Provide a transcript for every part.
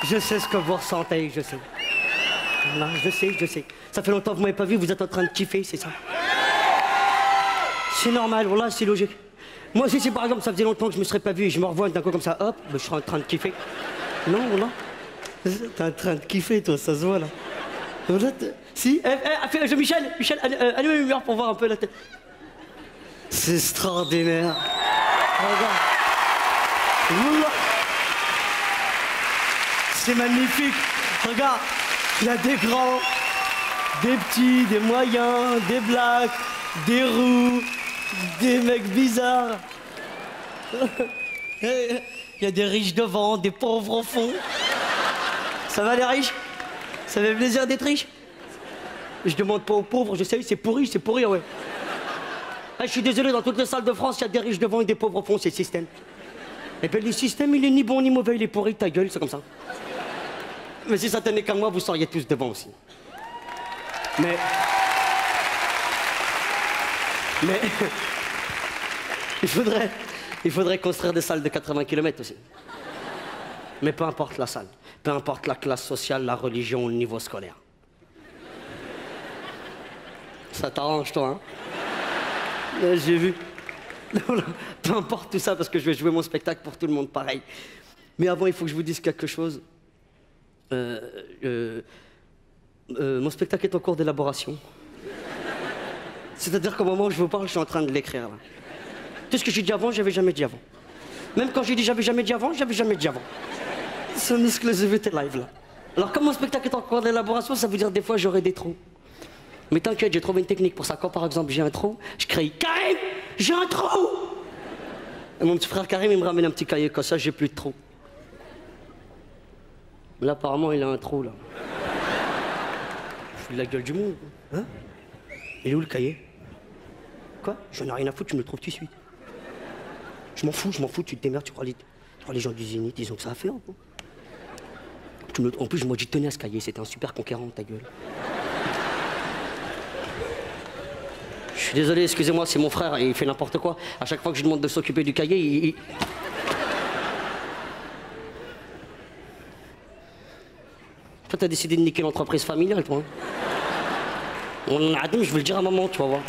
Je sais ce que vous ressentez, je sais. Voilà, je sais. Ça fait longtemps que vous m'avez pas vu, vous êtes en train de kiffer, c'est ça. C'est normal, voilà, c'est logique. Moi aussi, si par exemple, ça faisait longtemps que je me serais pas vu et je me revois d'un coup comme ça, hop, ben, je serais en train de kiffer. Non, voilà. T'es en train de kiffer, toi, ça se voit, là. Voilà, si, Michel, allume la lumière pour voir un peu la tête. C'est extraordinaire. Regarde. Voilà. C'est magnifique. Regarde, il y a des grands, des petits, des moyens, des blacks, des roux, des mecs bizarres. Il y a des riches devant, des pauvres au fond. Ça va les riches? Ça fait plaisir d'être riche? Je demande pas aux pauvres, je sais, c'est pourri, ouais. Ah, je suis désolé, dans toutes les salles de France, il y a des riches devant et des pauvres au fond, c'est le système. Et puis le système, il est ni bon ni mauvais, il est pourri, ta gueule, c'est comme ça. Mais si ça tenait qu'à moi, vous seriez tous devant aussi. Mais il faudrait construire des salles de 80 km aussi. Mais peu importe la salle, peu importe la classe sociale, la religion ou le niveau scolaire. Ça t'arrange, toi, hein? J'ai vu. Peu importe tout ça, parce que je vais jouer mon spectacle pour tout le monde pareil. Mais avant, il faut que je vous dise quelque chose. Mon spectacle est en cours d'élaboration. C'est-à-dire qu'au moment où je vous parle, je suis en train de l'écrire, là. Tout ce que j'ai dit avant, j'avais jamais dit avant. Même quand j'ai dit j'avais jamais dit avant, j'avais jamais dit avant. C'est une exclusivité live, là. Alors, comme mon spectacle est en cours d'élaboration, ça veut dire des fois, j'aurai des trous. Mais t'inquiète, j'ai trouvé une technique pour ça. Quand, par exemple, j'ai un trou, je crie « Karim, j'ai un trou !» Et mon petit frère Karim, il me ramène un petit cahier, comme ça, j'ai plus de trou. Là, apparemment, il a un trou, là. Je fous de la gueule du monde. Hein? Il est où, le cahier? Quoi? J'en ai rien à foutre, tu me le trouves tout de suite. Je m'en fous, tu te démerdes, tu crois les gens du Zénith, ils ont que ça à faire, quoi. En plus, moi, j'y tenais à ce cahier, c'était un super conquérant, ta gueule. Je suis désolé, excusez-moi, c'est mon frère, il fait n'importe quoi. À chaque fois que je lui demande de s'occuper du cahier, il... Toi, t'as décidé de niquer l'entreprise familiale, toi. Hein? On a je veux le dire à maman, tu vas voir.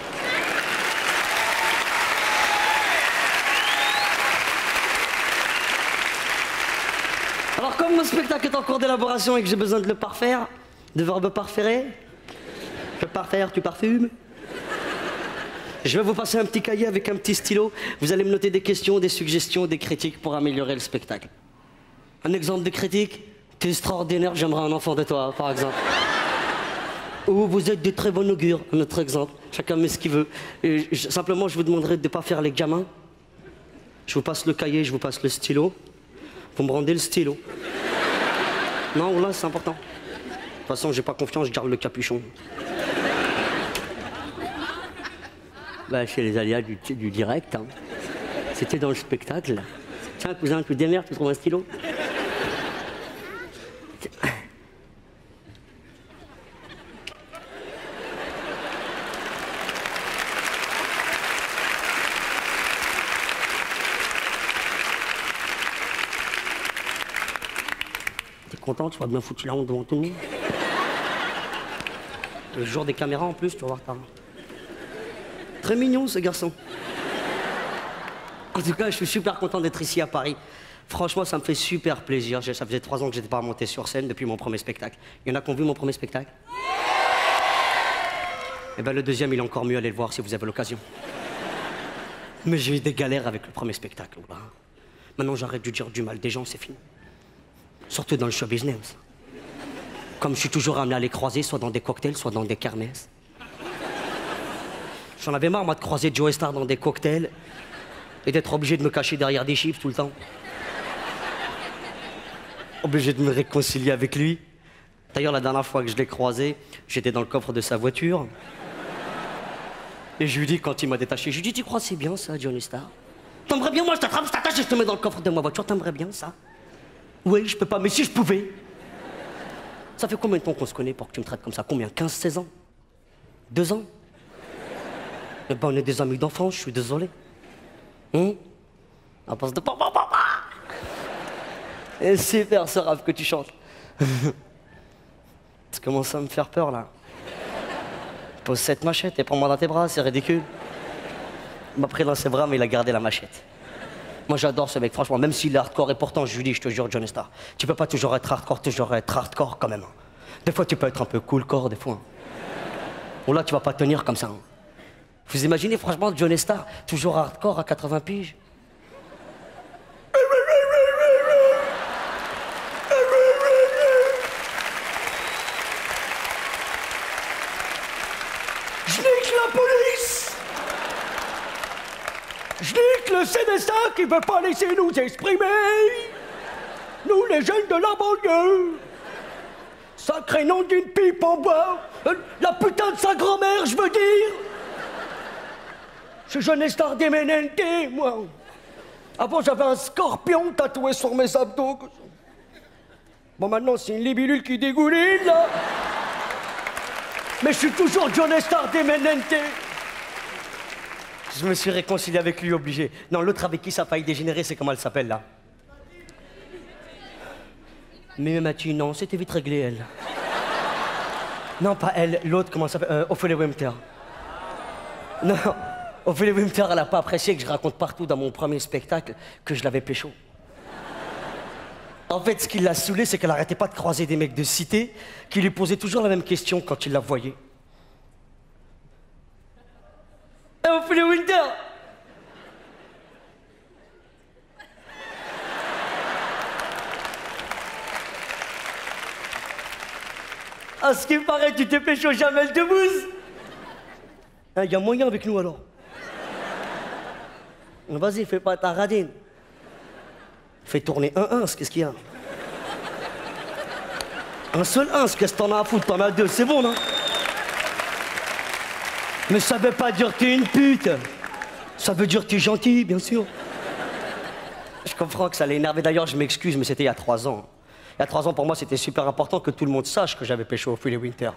Alors, comme mon spectacle est en cours d'élaboration et que j'ai besoin de le parfaire, de verbe parfairer, je parfaire, tu parfumes. Je vais vous passer un petit cahier avec un petit stylo. Vous allez me noter des questions, des suggestions, des critiques pour améliorer le spectacle. Un exemple de critique? T'es extraordinaire, j'aimerais un enfant de toi, par exemple. Ou vous êtes de très bon augure, un autre exemple. Chacun met ce qu'il veut. Et simplement, je vous demanderai de ne pas faire les gamins. Je vous passe le cahier, je vous passe le stylo. Vous me rendez le stylo. Non, là, c'est important. De toute façon, j'ai pas confiance, je garde le capuchon. Bah, c'est les aléas du direct. Hein. C'était dans le spectacle. Tiens, cousin, tu te démerdes, tu trouves un stylo? T'es content, tu vas bien foutu la honte devant tout le monde? Le jour des caméras en plus, tu vas voir ta... Très mignon, ce garçon. En tout cas, je suis super content d'être ici à Paris. Franchement, ça me fait super plaisir. Ça faisait 3 ans que je n'étais pas monté sur scène depuis mon premier spectacle. Il y en a qui ont vu mon premier spectacle? Eh ben, le deuxième, il est encore mieux. Allez le voir si vous avez l'occasion. Mais j'ai eu des galères avec le premier spectacle. Là. Maintenant, j'arrête de dire du mal des gens, c'est fini. Surtout dans le show business. Comme je suis toujours amené à les croiser, soit dans des cocktails, soit dans des kermesses. J'en avais marre, moi, de croiser Joe Star dans des cocktails et d'être obligé de me cacher derrière des chips tout le temps. Obligé de me réconcilier avec lui. D'ailleurs, la dernière fois que je l'ai croisé, j'étais dans le coffre de sa voiture. Et je lui dis, quand il m'a détaché, je lui dis, tu crois c'est bien ça, Johnny Star? T'aimerais bien, moi, je t'attrape, je t'attache et je te mets dans le coffre de ma voiture, t'aimerais bien ça? Oui, je peux pas, mais si je pouvais. Ça fait combien de temps qu'on se connaît pour que tu me traites comme ça? Combien? 15, 16 ans? 2 ans? Eh ben, on est des amis d'enfance, je suis désolé. À base de papa. Et super ce rap que tu chantes. Ça commence à me faire peur, là. Pose cette machette et prends-moi dans tes bras, c'est ridicule. Il m'a pris dans ses bras, mais il a gardé la machette. Moi, j'adore ce mec, franchement, même s'il est hardcore, et pourtant, je lui dis, je te jure, Johnny Starr, tu peux pas toujours être hardcore quand même. Des fois, tu peux être un peu cool-core, des fois. Ou là, tu vas pas tenir comme ça. Vous imaginez, franchement, Johnny Starr, toujours hardcore à 80 piges? Je nique la police! Je nique le CNSA qui veut pas laisser nous exprimer! Nous, les jeunes de la banlieue! Sacré nom d'une pipe en bois! La putain de sa grand-mère, je veux dire! Je suis Johnny Starr Demenente, moi! Avant, j'avais un scorpion tatoué sur mes abdos. Bon, maintenant, c'est une libellule qui dégouline, là! Mais je suis toujours Johnny Starr Demenente! Je me suis réconcilié avec lui, obligé. Non, l'autre avec qui ça a failli dégénérer, c'est comment elle s'appelle, là? Mais Mathieu, non, c'était vite réglé, elle. Non, pas elle, l'autre, comment ça s'appelle? Ophélie Winter. Non, Ophélie Winter, elle a pas apprécié que je raconte partout dans mon premier spectacle que je l'avais pécho. En fait, ce qui l'a saoulée, c'est qu'elle arrêtait pas de croiser des mecs de cité qui lui posaient toujours la même question quand il la voyait. Hey, Ophélie Winter! À ce qui paraît, tu t'es pécho Jamel Debbouze. Il y a moyen avec nous alors. Vas-y, fais pas ta radine. Fais tourner un 1, qu'est-ce qu'il y a? Un seul 1, qu'est-ce que t'en as à foutre? T'en as 2, c'est bon, non? Mais ça veut pas dire que t'es une pute. Ça veut dire que t'es gentil, bien sûr. Je comprends que ça l'ait énervé. D'ailleurs, je m'excuse, mais c'était il y a 3 ans. Il y a 3 ans, pour moi, c'était super important que tout le monde sache que j'avais pécho Ophélie Winter.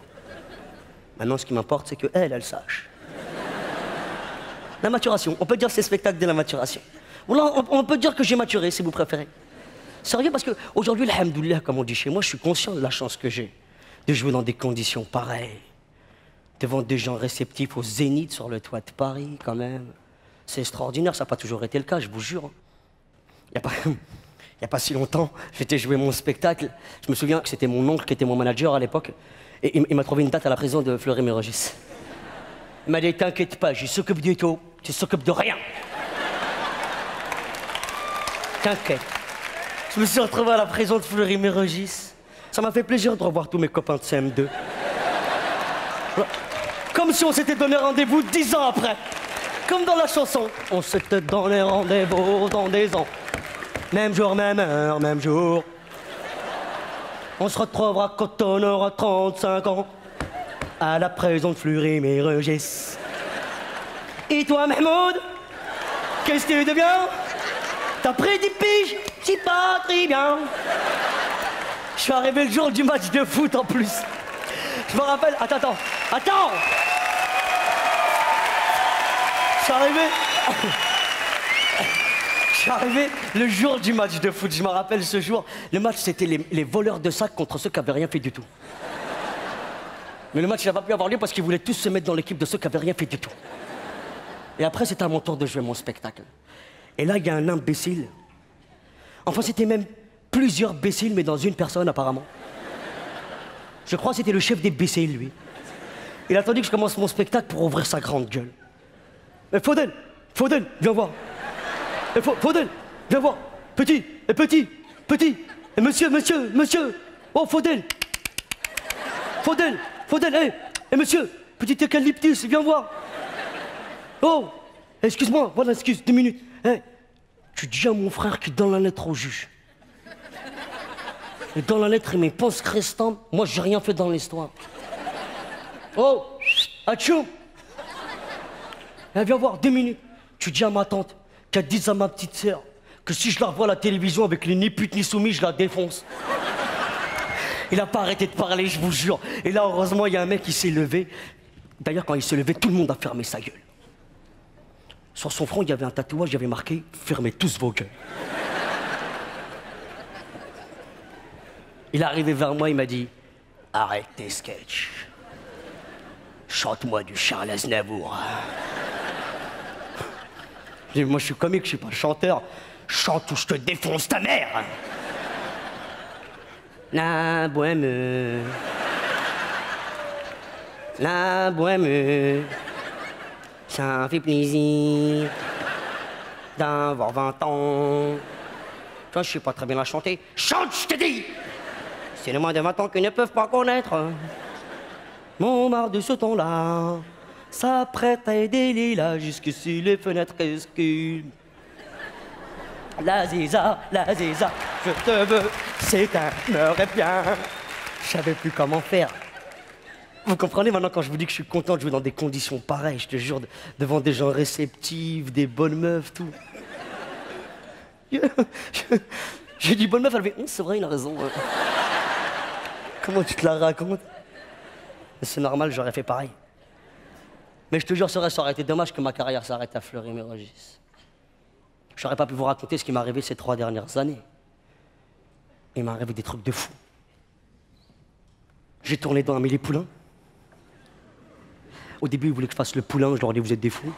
Maintenant, ce qui m'importe, c'est qu'elle, elle sache. La maturation. On peut dire que c'est le spectacle de la maturation. Ou là, on peut dire que j'ai maturé, si vous préférez. Sérieux, parce qu'aujourd'hui, alhamdoulilah, comme on dit chez moi, je suis conscient de la chance que j'ai de jouer dans des conditions pareilles. Devant des gens réceptifs au Zénith sur le toit de Paris, quand même. C'est extraordinaire, ça n'a pas toujours été le cas, je vous jure. Il n'y a pas si longtemps, j'étais joué mon spectacle. Je me souviens que c'était mon oncle qui était mon manager à l'époque. Et il m'a trouvé une date à la prison de Fleury-Mérogis. Il m'a dit, t'inquiète pas, je s'occupe du tout, tu s'occupes de rien. T'inquiète. Je me suis retrouvé à la prison de Fleury-Mérogis. Ça m'a fait plaisir de revoir tous mes copains de CM2. Comme si on s'était donné rendez-vous 10 ans après. Comme dans la chanson. On s'était donné rendez-vous dans des ans. Même jour, même heure, même jour. On se retrouvera quand on aura 35 ans. À la prison de Fleury-Mérogis. Et toi, Mahmoud? Qu'est-ce que tu deviens? T'as pris 10 piges? C'est pas très bien. Je suis arrivé le jour du match de foot en plus. Je me rappelle... Attends. Je suis arrivé le jour du match de foot. Je me rappelle ce jour. Le match, c'était les voleurs de sacs contre ceux qui n'avaient rien fait du tout. Mais le match n'a pas pu avoir lieu parce qu'ils voulaient tous se mettre dans l'équipe de ceux qui n'avaient rien fait du tout. Et après, c'était à mon tour de jouer mon spectacle. Et là, il y a un imbécile. Enfin, c'était même plusieurs imbéciles, mais dans une personne, apparemment. Je crois que c'était le chef des imbéciles, lui. Il a attendu que je commence mon spectacle pour ouvrir sa grande gueule. Faudel, viens voir. Faudel, viens voir. Petit. Et monsieur. Oh, Faudel, hey, monsieur, petit eucalyptus, viens voir. Oh, excuse-moi, voilà, 2 minutes. Hey, tu dis à mon frère qu'il donne la lettre au juge. Et dans la lettre, il met pense restant. Moi, j'ai rien fait dans l'histoire. Oh, atchou. Viens voir, 2 minutes. Tu dis à ma tante qu'elle dise à ma petite sœur que si je la revois à la télévision avec les ni putes ni soumis, je la défonce. Il n'a pas arrêté de parler, je vous jure. Et là, heureusement, il y a un mec qui s'est levé. D'ailleurs, quand il s'est levé, tout le monde a fermé sa gueule. Sur son front, il y avait un tatouage, il y avait marqué « Fermez tous vos gueules ». Il est arrivé vers moi, il m'a dit « Arrête tes sketchs. Chante-moi du Charles Aznavour. » J'ai dit, moi je suis comique, je suis pas chanteur. Chante ou je te défonce ta mère. La bohème. La bohème. Ça fait plaisir d'avoir 20 ans. Toi, je sais pas très bien la chanter. Chante, je te dis! C'est les moins de 20 ans qui ne peuvent pas connaître. Mon marre de ce temps-là s'apprête à aider les là jusque sur les fenêtres esquines. La ziza, je te veux, c'est un meurtre bien. Je savais plus comment faire. Vous comprenez maintenant quand je vous dis que je suis content de jouer dans des conditions pareilles, je te jure, devant des gens réceptifs, des bonnes meufs, tout. J'ai dit bonne meuf, elle fait c'est vrai, il a raison. Comment tu te la racontes? C'est normal, j'aurais fait pareil. Mais je te jure, ça aurait été dommage que ma carrière s'arrête à Fleury-Mérogis. J'aurais pas pu vous raconter ce qui m'est arrivé ces 3 dernières années. Il m'est arrivé des trucs de fou. J'ai tourné dans Amélie Poulain. Au début, ils voulaient que je fasse le poulain, je leur ai dit vous êtes des fous.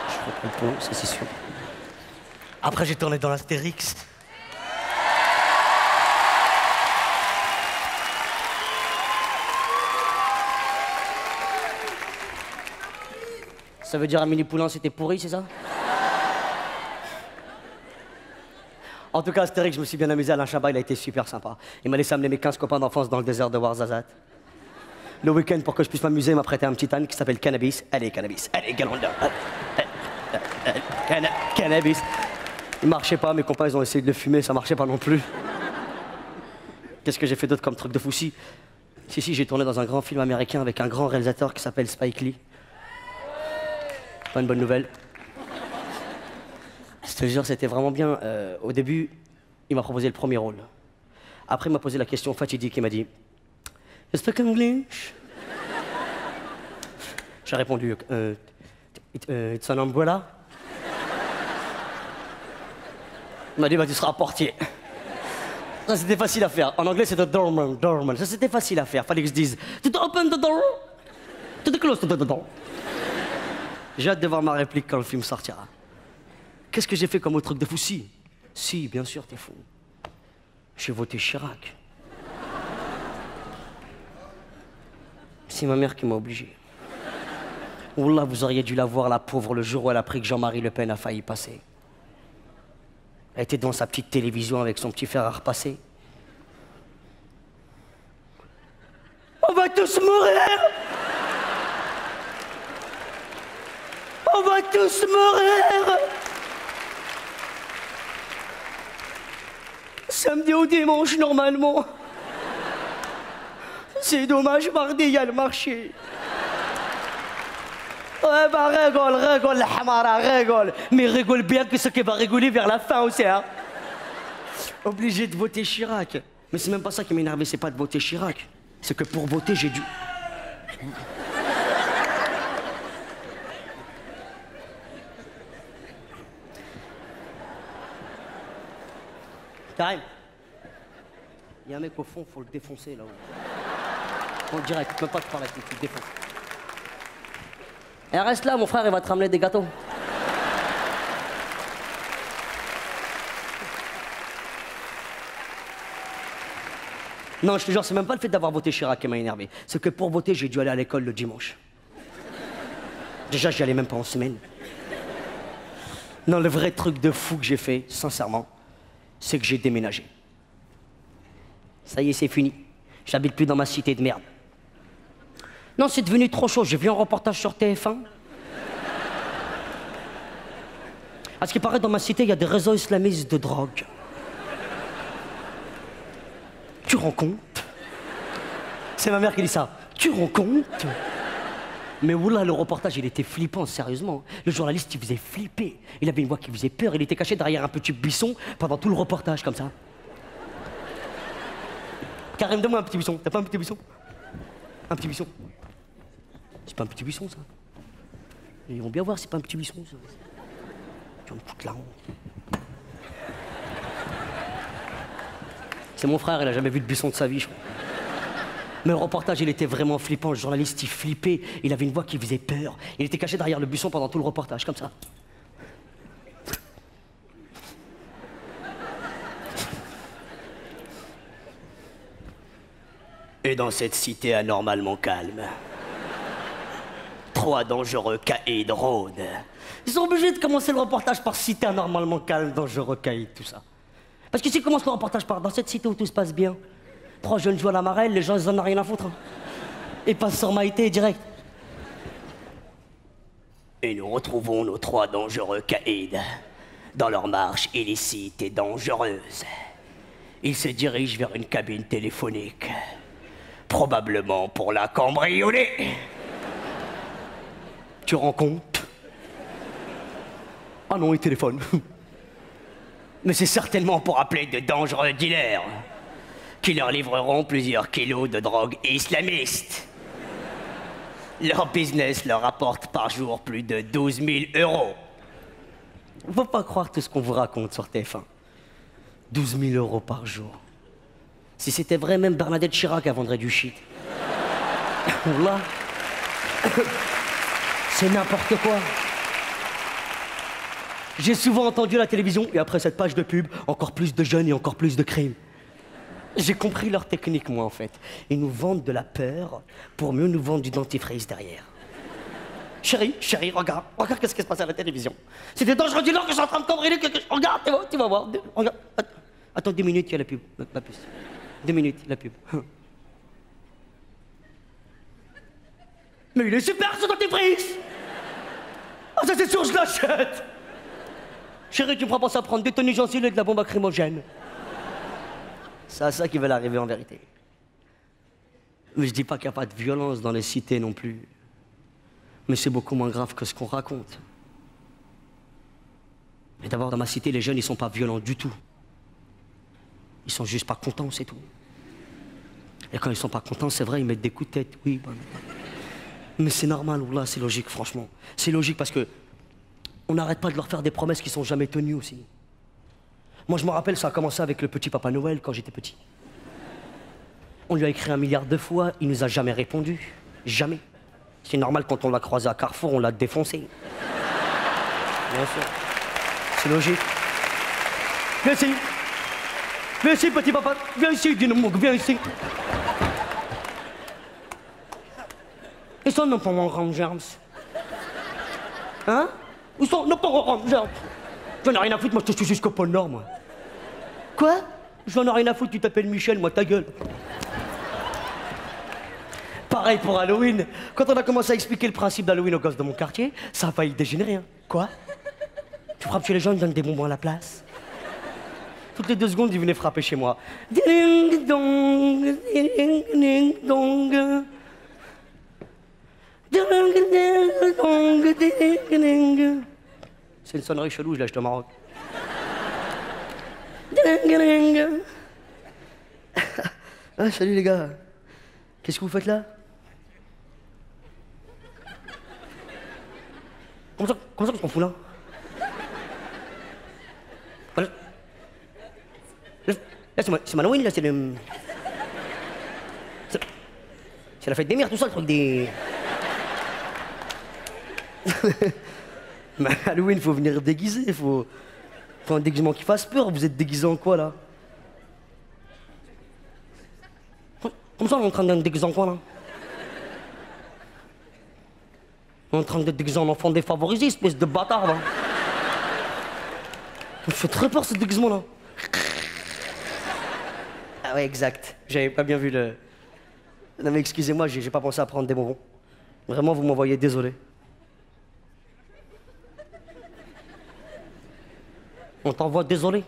Je ferai pas le poulain, ça c'est sûr. Après, j'ai tourné dans l'Astérix. Ça veut dire Amélie Poulain, c'était pourri, c'est ça? En tout cas, Astérix, je me suis bien amusé. Alain Chabat, il a été super sympa. Il m'a laissé amener mes 15 copains d'enfance dans le désert de Ouarzazate. Le week-end, pour que je puisse m'amuser, il m'a prêté un petit âne qui s'appelle Cannabis. Allez, Cannabis, allez, Galanda. Cannabis. Il marchait pas, mes copains, ils ont essayé de le fumer, ça marchait pas non plus. Qu'est-ce que j'ai fait d'autre comme truc de fou? Si, j'ai tourné dans un grand film américain avec un grand réalisateur qui s'appelle Spike Lee. Pas une bonne nouvelle. Je te jure, c'était vraiment bien. Au début, il m'a proposé le premier rôle. Après, il m'a posé la question fatidique, il m'a dit « You speak English ?» J'ai répondu It's an umbrella ?» Il m'a dit bah, « Tu seras portier. » Ça, c'était facile à faire. En anglais, c'était doorman. Ça, c'était facile à faire. Fallait que je dise « To open the door, to close the door. » J'ai hâte de voir ma réplique quand le film sortira. Qu'est-ce que j'ai fait comme autre truc de fou? Si, bien sûr, t'es fou. J'ai voté Chirac. C'est ma mère qui m'a obligé. Wallah, vous auriez dû la voir, la pauvre, le jour où elle a appris que Jean-Marie Le Pen a failli passer. Elle était devant sa petite télévision avec son petit fer à repasser. On va tous mourir! On va tous mourir! Samedi ou dimanche, normalement. C'est dommage, mardi, il y a le marché. Ouais, bah rigole, la hamara, rigole. Mais rigole bien que ce qui va rigoler vers la fin aussi, hein. Obligé de voter Chirac. Mais c'est même pas ça qui m'énervait, c'est pas de voter Chirac. C'est que pour voter, j'ai dû... Karim, il y a un mec au fond, faut le défoncer là-haut. On dirait, tu peux pas te parler, tu le défonces. Et reste là, mon frère, il va te ramener des gâteaux. Non, je te jure, c'est même pas le fait d'avoir voté Chirac qui m'a énervé. C'est que pour voter, j'ai dû aller à l'école le dimanche. Déjà, j'y allais même pas en semaine. Non, le vrai truc de fou que j'ai fait, sincèrement, c'est que j'ai déménagé. Ça y est, c'est fini. J'habite plus dans ma cité de merde. Non, c'est devenu trop chaud. J'ai vu un reportage sur TF1. À ce qui paraît, dans ma cité, il y a des réseaux islamistes de drogue. Tu rends compte? C'est ma mère qui dit ça. Tu rends compte? Mais oula, le reportage, il était flippant, sérieusement. Le journaliste, il faisait flipper. Il avait une voix qui faisait peur. Il était caché derrière un petit buisson pendant tout le reportage, comme ça. Karim, donne-moi un petit buisson. T'as pas un petit buisson? Un petit buisson. C'est pas un petit buisson, ça. Ils vont bien voir, c'est pas un petit buisson, ça. Tu vas me foutre la honte. C'est mon frère, il a jamais vu de buisson de sa vie, je crois. Mais le reportage, il était vraiment flippant. Le journaliste, il flippait. Il avait une voix qui faisait peur. Il était caché derrière le buisson pendant tout le reportage, comme ça. Et dans cette cité anormalement calme, 3 dangereux caïds rôdent. Ils sont obligés de commencer le reportage par cité anormalement calme, dangereux caïds, tout ça. Parce que s'ils commencent le reportage par dans cette cité où tout se passe bien, 3 jeunes jouent à la marelle, les gens ils en ont rien à foutre. Hein. Ils passent sur Maïté direct. Et nous retrouvons nos 3 dangereux caïds dans leur marche illicite et dangereuse. Ils se dirigent vers une cabine téléphonique. Probablement pour la cambrioler. Tu rends compte? Ah non, il téléphone. Mais c'est certainement pour appeler de dangereux dealers qui leur livreront plusieurs kilos de drogue islamiste. Leur business leur rapporte par jour plus de 12 000 €. Faut pas croire tout ce qu'on vous raconte sur TF1. 12 000 € par jour. Si c'était vrai, même Bernadette Chirac, elle vendrait du shit. Là, c'est n'importe quoi. J'ai souvent entendu à la télévision, et après cette page de pub, encore plus de jeunes et encore plus de crimes. J'ai compris leur technique, moi, en fait. Ils nous vendent de la peur pour mieux nous vendre du dentifrice derrière. Chérie, regarde qu'est-ce qui se passe à la télévision. C'est des dangereux dealers que je suis en train de cambrioler quelque chose. Regarde, tu vas voir. Regarde. Attends 2 minutes, il y a la pub. Pas plus. 2 minutes, la pub. Mais il est super ce dentifrice! Ah, ça c'est sûr, je l'achète! Chérie, tu me feras penser à prendre des tenues gencives et de la bombe lacrymogène. C'est à ça qu'ils veulent arriver en vérité. Mais je dis pas qu'il n'y a pas de violence dans les cités non plus. Mais c'est beaucoup moins grave que ce qu'on raconte. Et d'abord, dans ma cité, les jeunes, ils sont pas violents du tout. Ils sont juste pas contents, c'est tout. Et quand ils sont pas contents, c'est vrai, ils mettent des coups de tête, oui. Mais c'est normal, là, c'est logique, franchement. C'est logique parce que on n'arrête pas de leur faire des promesses qui sont jamais tenues aussi. Moi, je me rappelle, ça a commencé avec le petit Papa Noël quand j'étais petit. On lui a écrit 1 milliard de fois, il nous a jamais répondu. Jamais. C'est normal, quand on l'a croisé à Carrefour, on l'a défoncé. Bien sûr. C'est logique. Viens ici. Viens ici, petit papa. Viens ici, Dinamouk, viens ici. Ils sont nos parents Rangers. Hein? Où sont nos parents Rangers? J'en ai rien à foutre, moi je te suis jusqu'au pôle Nord, moi. Quoi? J'en ai rien à foutre, tu t'appelles Michel, moi ta gueule. Pareil pour Halloween. Quand on a commencé à expliquer le principe d'Halloween aux gosses de mon quartier, ça a failli dégénérer, hein. Quoi? Tu frappes chez les gens, ils donnent des bonbons à la place. Toutes les 2 secondes, ils venaient frapper chez moi. Ding dong, ding dong. C'est une sonnerie chelou, je l'ai acheté au Maroc. Ah, salut les gars. Qu'est-ce que vous faites là? Comment ça qu'on s'en fout là? Là, c'est Halloween, là, c'est le... C'est la fête des mères, tout ça, le truc des... Mais Halloween, faut venir déguisé, faut un déguisement qui fasse peur. Vous êtes déguisé en quoi, là? Comme ça, on est en train d'être déguisé en quoi, là? On est en train d'être déguisé en enfant défavorisé, espèce de bâtard, là. Ça me fait très peur, ce déguisement-là. Ah ouais, exact. J'avais pas bien vu le... Non mais excusez-moi, j'ai pas pensé à prendre des bonbons. Vraiment, vous m'envoyez désolé. On t'envoie désolé.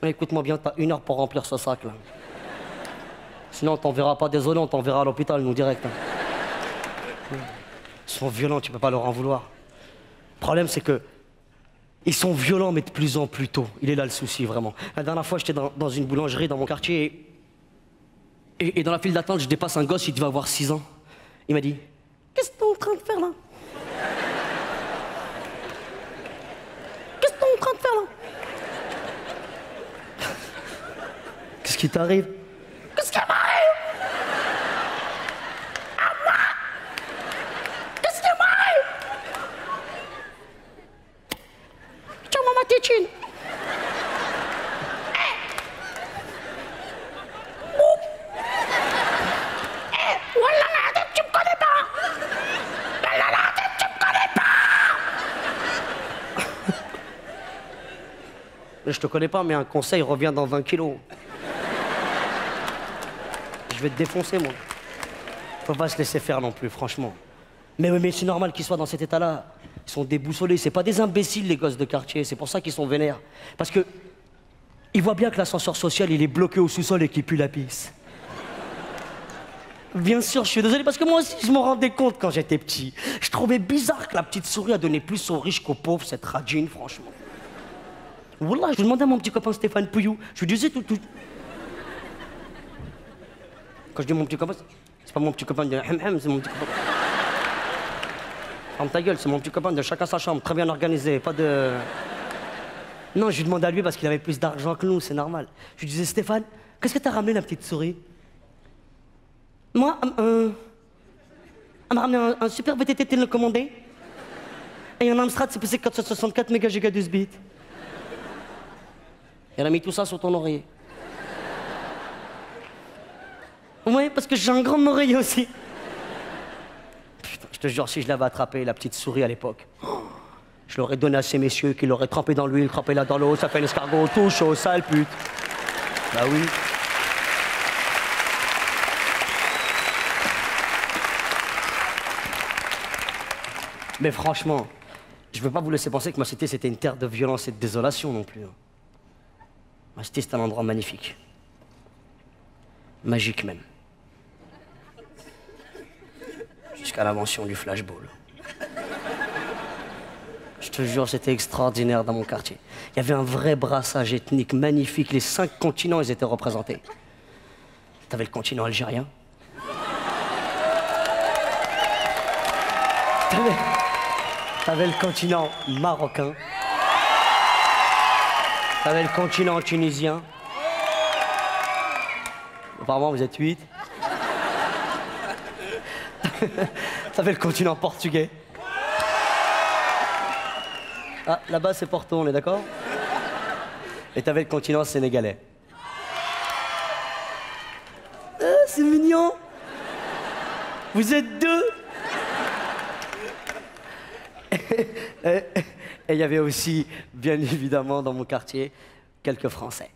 Écoute-moi bien, t'as 1 heure pour remplir ce sac là. Sinon on t'enverra pas désolé, on t'enverra à l'hôpital, nous direct. Hein. Ils sont violents, tu peux pas leur en vouloir. Le problème c'est que ils sont violents mais de plus en plus tôt. Il est là le souci vraiment. La dernière fois j'étais dans une boulangerie dans mon quartier et dans la file d'attente je dépasse un gosse, il devait avoir 6 ans. Il m'a dit « Qu'est-ce que t'es en train de faire là ?» Qu'est-ce qui t'arrive? Qu'est-ce qui m'arrive? À moi? Qu'est-ce qui m'arrive? Tiens-moi ma tétine. Je te connais pas, mais un conseil revient dans 20 kilos. Je vais te défoncer, moi. Faut pas se laisser faire non plus, franchement. Mais oui, mais c'est normal qu'ils soient dans cet état-là. Ils sont déboussolés. C'est pas des imbéciles, les gosses de quartier. C'est pour ça qu'ils sont vénères. Parce que ils voient bien que l'ascenseur social, il est bloqué au sous-sol et qu'il pue la pisse. Bien sûr, je suis désolé, parce que moi aussi, je m'en rendais compte quand j'étais petit. Je trouvais bizarre que la petite souris a donné plus aux riches qu'aux pauvres, cette radine, franchement. Wallah, je demandais à mon petit copain Stéphane Pouillou, je lui disais tout. Quand je dis mon petit copain, c'est pas mon petit copain de Hem, c'est mon petit copain. Ferme ta gueule, c'est mon petit copain de chacun sa chambre, très bien organisé, pas de... Non, je lui demandais à lui parce qu'il avait plus d'argent que nous, c'est normal. Je lui disais, Stéphane, qu'est-ce que t'as ramené la petite souris? Moi, elle m'a ramené un super VTT télécommandé et un Amstrad CPC 464 méga 12 bits. Elle a mis tout ça sur ton oreiller. Ouais, parce que j'ai un grand oreiller aussi. Putain, je te jure, si je l'avais attrapé, la petite souris à l'époque, je l'aurais donné à ces messieurs qui l'auraient trempé dans l'huile, trempé là dans l'eau, ça fait l'escargot, tout chaud, sale pute. Bah oui. Mais franchement, je veux pas vous laisser penser que ma cité c'était une terre de violence et de désolation non plus. Ma cité c'est un endroit magnifique. Magique même. Jusqu'à l'invention du flashball. Je te jure, c'était extraordinaire dans mon quartier. Il y avait un vrai brassage ethnique magnifique. Les 5 continents, ils étaient représentés. T'avais le continent algérien. T'avais le continent marocain. T'avais le continent tunisien. Apparemment, vous êtes 8. T'avais le continent portugais. Ah, là-bas, c'est Porto, on est d'accord? Et t'avais le continent sénégalais. C'est mignon. Vous êtes 2. Et il y avait aussi, bien évidemment, dans mon quartier, quelques Français.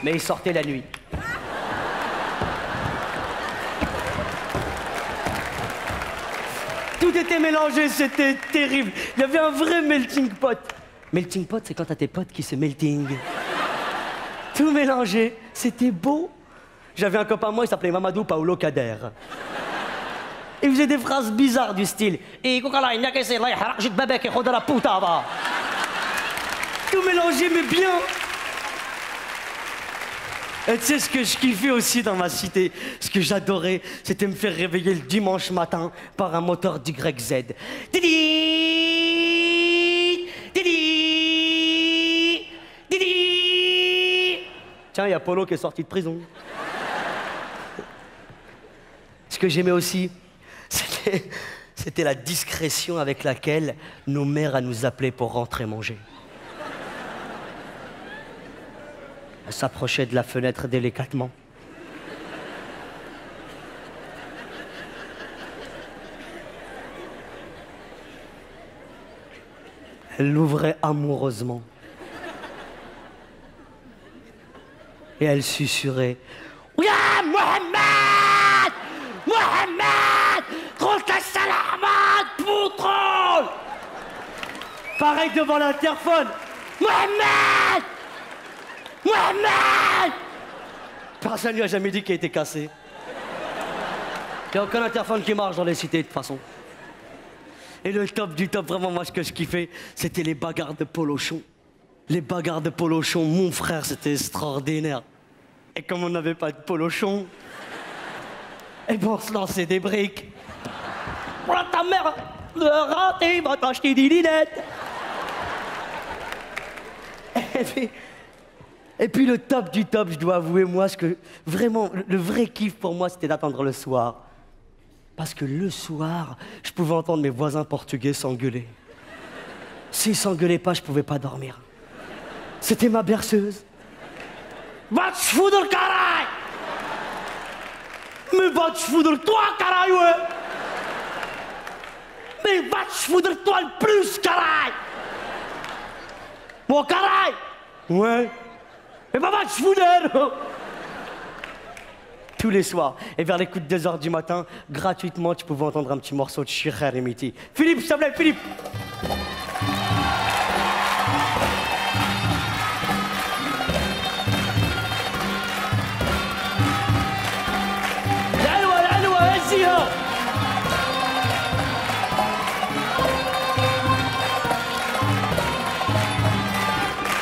Mais ils sortaient la nuit. Tout était mélangé, c'était terrible. Il y avait un vrai melting pot. Melting pot, c'est quand t'as tes potes qui se melting. Tout mélangé, c'était beau. J'avais un copain à moi, il s'appelait Mamadou Paolo Kader. Il faisait des phrases bizarres du style. Tout mélangé, mais bien. Et tu sais ce que je kiffais aussi dans ma cité, ce que j'adorais, c'était me faire réveiller le dimanche matin par un moteur d'YZ. Didi, didi, didi. Tiens, il y a Polo qui est sorti de prison. Ce que j'aimais aussi, c'était la discrétion avec laquelle nos mères nous appelaient pour rentrer manger. Elle s'approchait de la fenêtre délicatement. Elle l'ouvrait amoureusement. Et elle susurrait. Ya Mohamed! Mohamed! Troll ta salamat, poutrol! Pareil devant l'interphone. Mohamed! Mohamed! Personne lui a jamais dit qu'il était cassé. Il n'y a aucun interphone qui marche dans les cités, de toute façon. Et le top du top, vraiment, moi, ce que je kiffais, c'était les bagarres de polochon. Les bagarres de polochon, mon frère, c'était extraordinaire. Et comme on n'avait pas de polochon, et ben on se lançait des briques. Voilà ta mère, le raté va t'acheter des lunettes. Et puis le top du top, je dois avouer, moi, vraiment, le vrai kiff pour moi, c'était d'attendre le soir. Parce que le soir, je pouvais entendre mes voisins portugais s'engueuler. S'ils s'engueulaient pas, je pouvais pas dormir. C'était ma berceuse. Va te foutre, caralho! Mais va te foutre toi, caralho, ouais! Mais va te foutre toi le plus, caralho! Bon, caralho! Ouais. Mais va te foutre! Tous les soirs. Et vers les coups de 2h du matin, gratuitement, tu pouvais entendre un petit morceau de Chirher et Miti. Philippe, s'il te plaît, Philippe!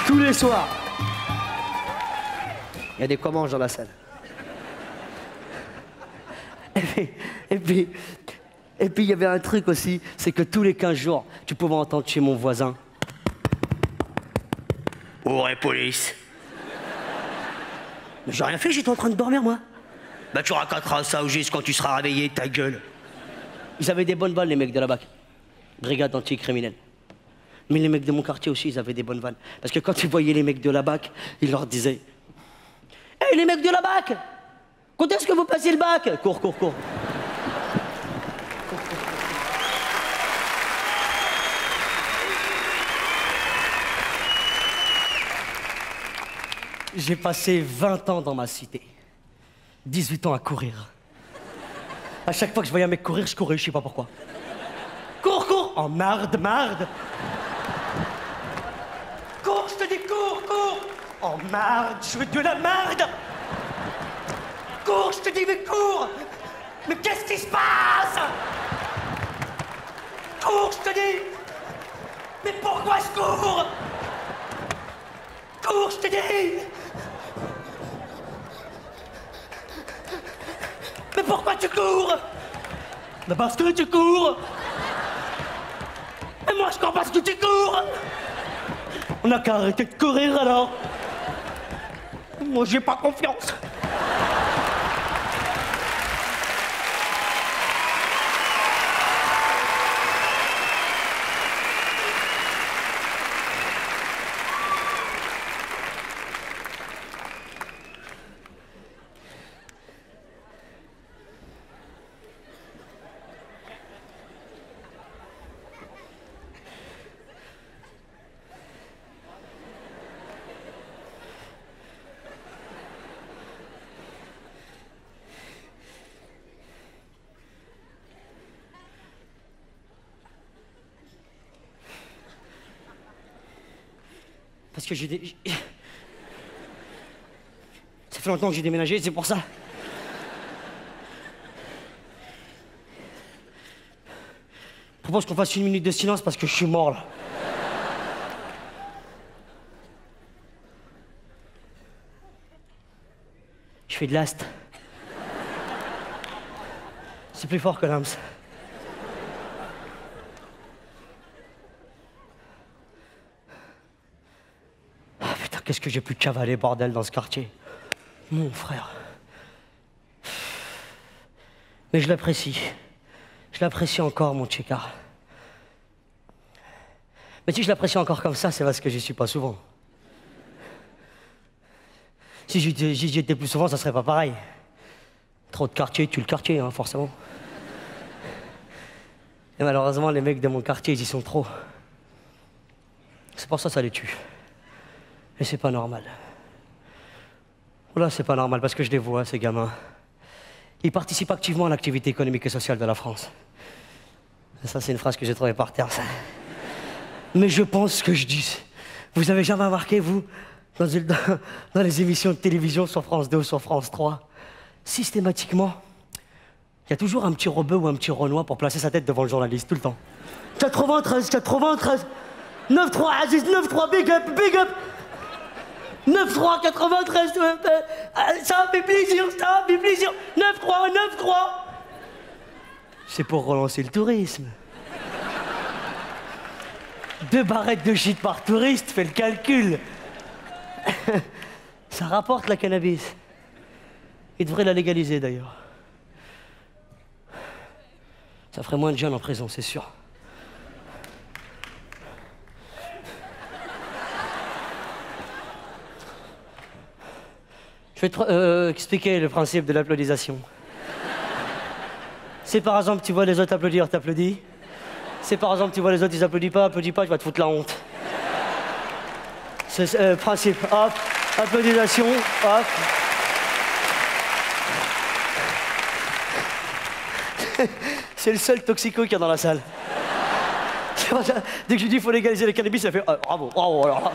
Tous les soirs. Il y a des commanges dans la salle. Et puis, il y avait un truc aussi, c'est que tous les 15 jours, tu pouvais entendre chez mon voisin. Ouais, police. Mais j'ai rien fait, j'étais en train de dormir, moi. Bah tu raconteras ça au juste quand tu seras réveillé, ta gueule. Ils avaient des bonnes vannes, les mecs de la BAC. Brigade anti-criminelle. Mais les mecs de mon quartier aussi, ils avaient des bonnes vannes. Parce que quand ils voyaient les mecs de la BAC, ils leur disaient « Hey, les mecs de la BAC, quand est-ce que vous passez le bac ?» Cours, cours, cours. J'ai passé 20 ans dans ma cité. 18 ans à courir. À chaque fois que je voyais un mec courir, je courais, je sais pas pourquoi. Cours, cours! Oh, marde, marde! Cours, je te dis, cours, cours! Oh, marde, je veux de la marde! Cours, je te dis, mais cours! Mais qu'est-ce qui se passe? Cours, je te dis! Mais pourquoi je cours? Cours, je te dis! Mais pourquoi tu cours? Mais parce que tu cours! Et moi je cours parce que tu cours! On n'a qu'à arrêter de courir alors! Moi j'ai pas confiance! Parce que ça fait longtemps que j'ai déménagé, c'est pour ça. Je propose qu'on fasse 1 minute de silence parce que je suis mort, là. Je fais de l'ast. C'est plus fort que l'âme. Qu'est-ce que j'ai pu cavaler, bordel, dans ce quartier. Mon frère. Mais je l'apprécie. Je l'apprécie encore, mon Tchéka. Mais si je l'apprécie encore comme ça, c'est parce que j'y suis pas souvent. Si j'y étais plus souvent, ça serait pas pareil. Trop de quartier, tue le quartier, hein, forcément. Et malheureusement, les mecs de mon quartier, ils y sont trop. C'est pour ça que ça les tue. Et c'est pas normal. Voilà, c'est pas normal, parce que je les vois, ces gamins. Ils participent activement à l'activité économique et sociale de la France. Et ça, c'est une phrase que j'ai trouvée par terre, ça. Mais je pense ce que je dis. Vous avez jamais remarqué, vous, dans les émissions de télévision sur France 2 ou sur France 3, systématiquement, il y a toujours un petit rebeu ou un petit renois pour placer sa tête devant le journaliste, tout le temps. 93, 93, 9-3, Aziz, 9-3, big up, big up! 9-3, 93, ça fait plaisir, ça fait plaisir. 9-3, 9-3. C'est pour relancer le tourisme. 2 barrettes de shit par touriste, fais le calcul. Ça rapporte la cannabis. Ils devraient la légaliser d'ailleurs. Ça ferait moins de jeunes en prison, c'est sûr. Je vais te expliquer le principe de l'applaudisation. Si par exemple tu vois les autres applaudir, t'applaudis. Si par exemple tu vois les autres ils applaudissent pas, je vais te foutre la honte. C'est principe, hop, applaudisation, hop. C'est le seul toxico qu'il y a dans la salle. Dès que je lui dis qu'il faut légaliser le cannabis, ça fait bravo, bravo alors là.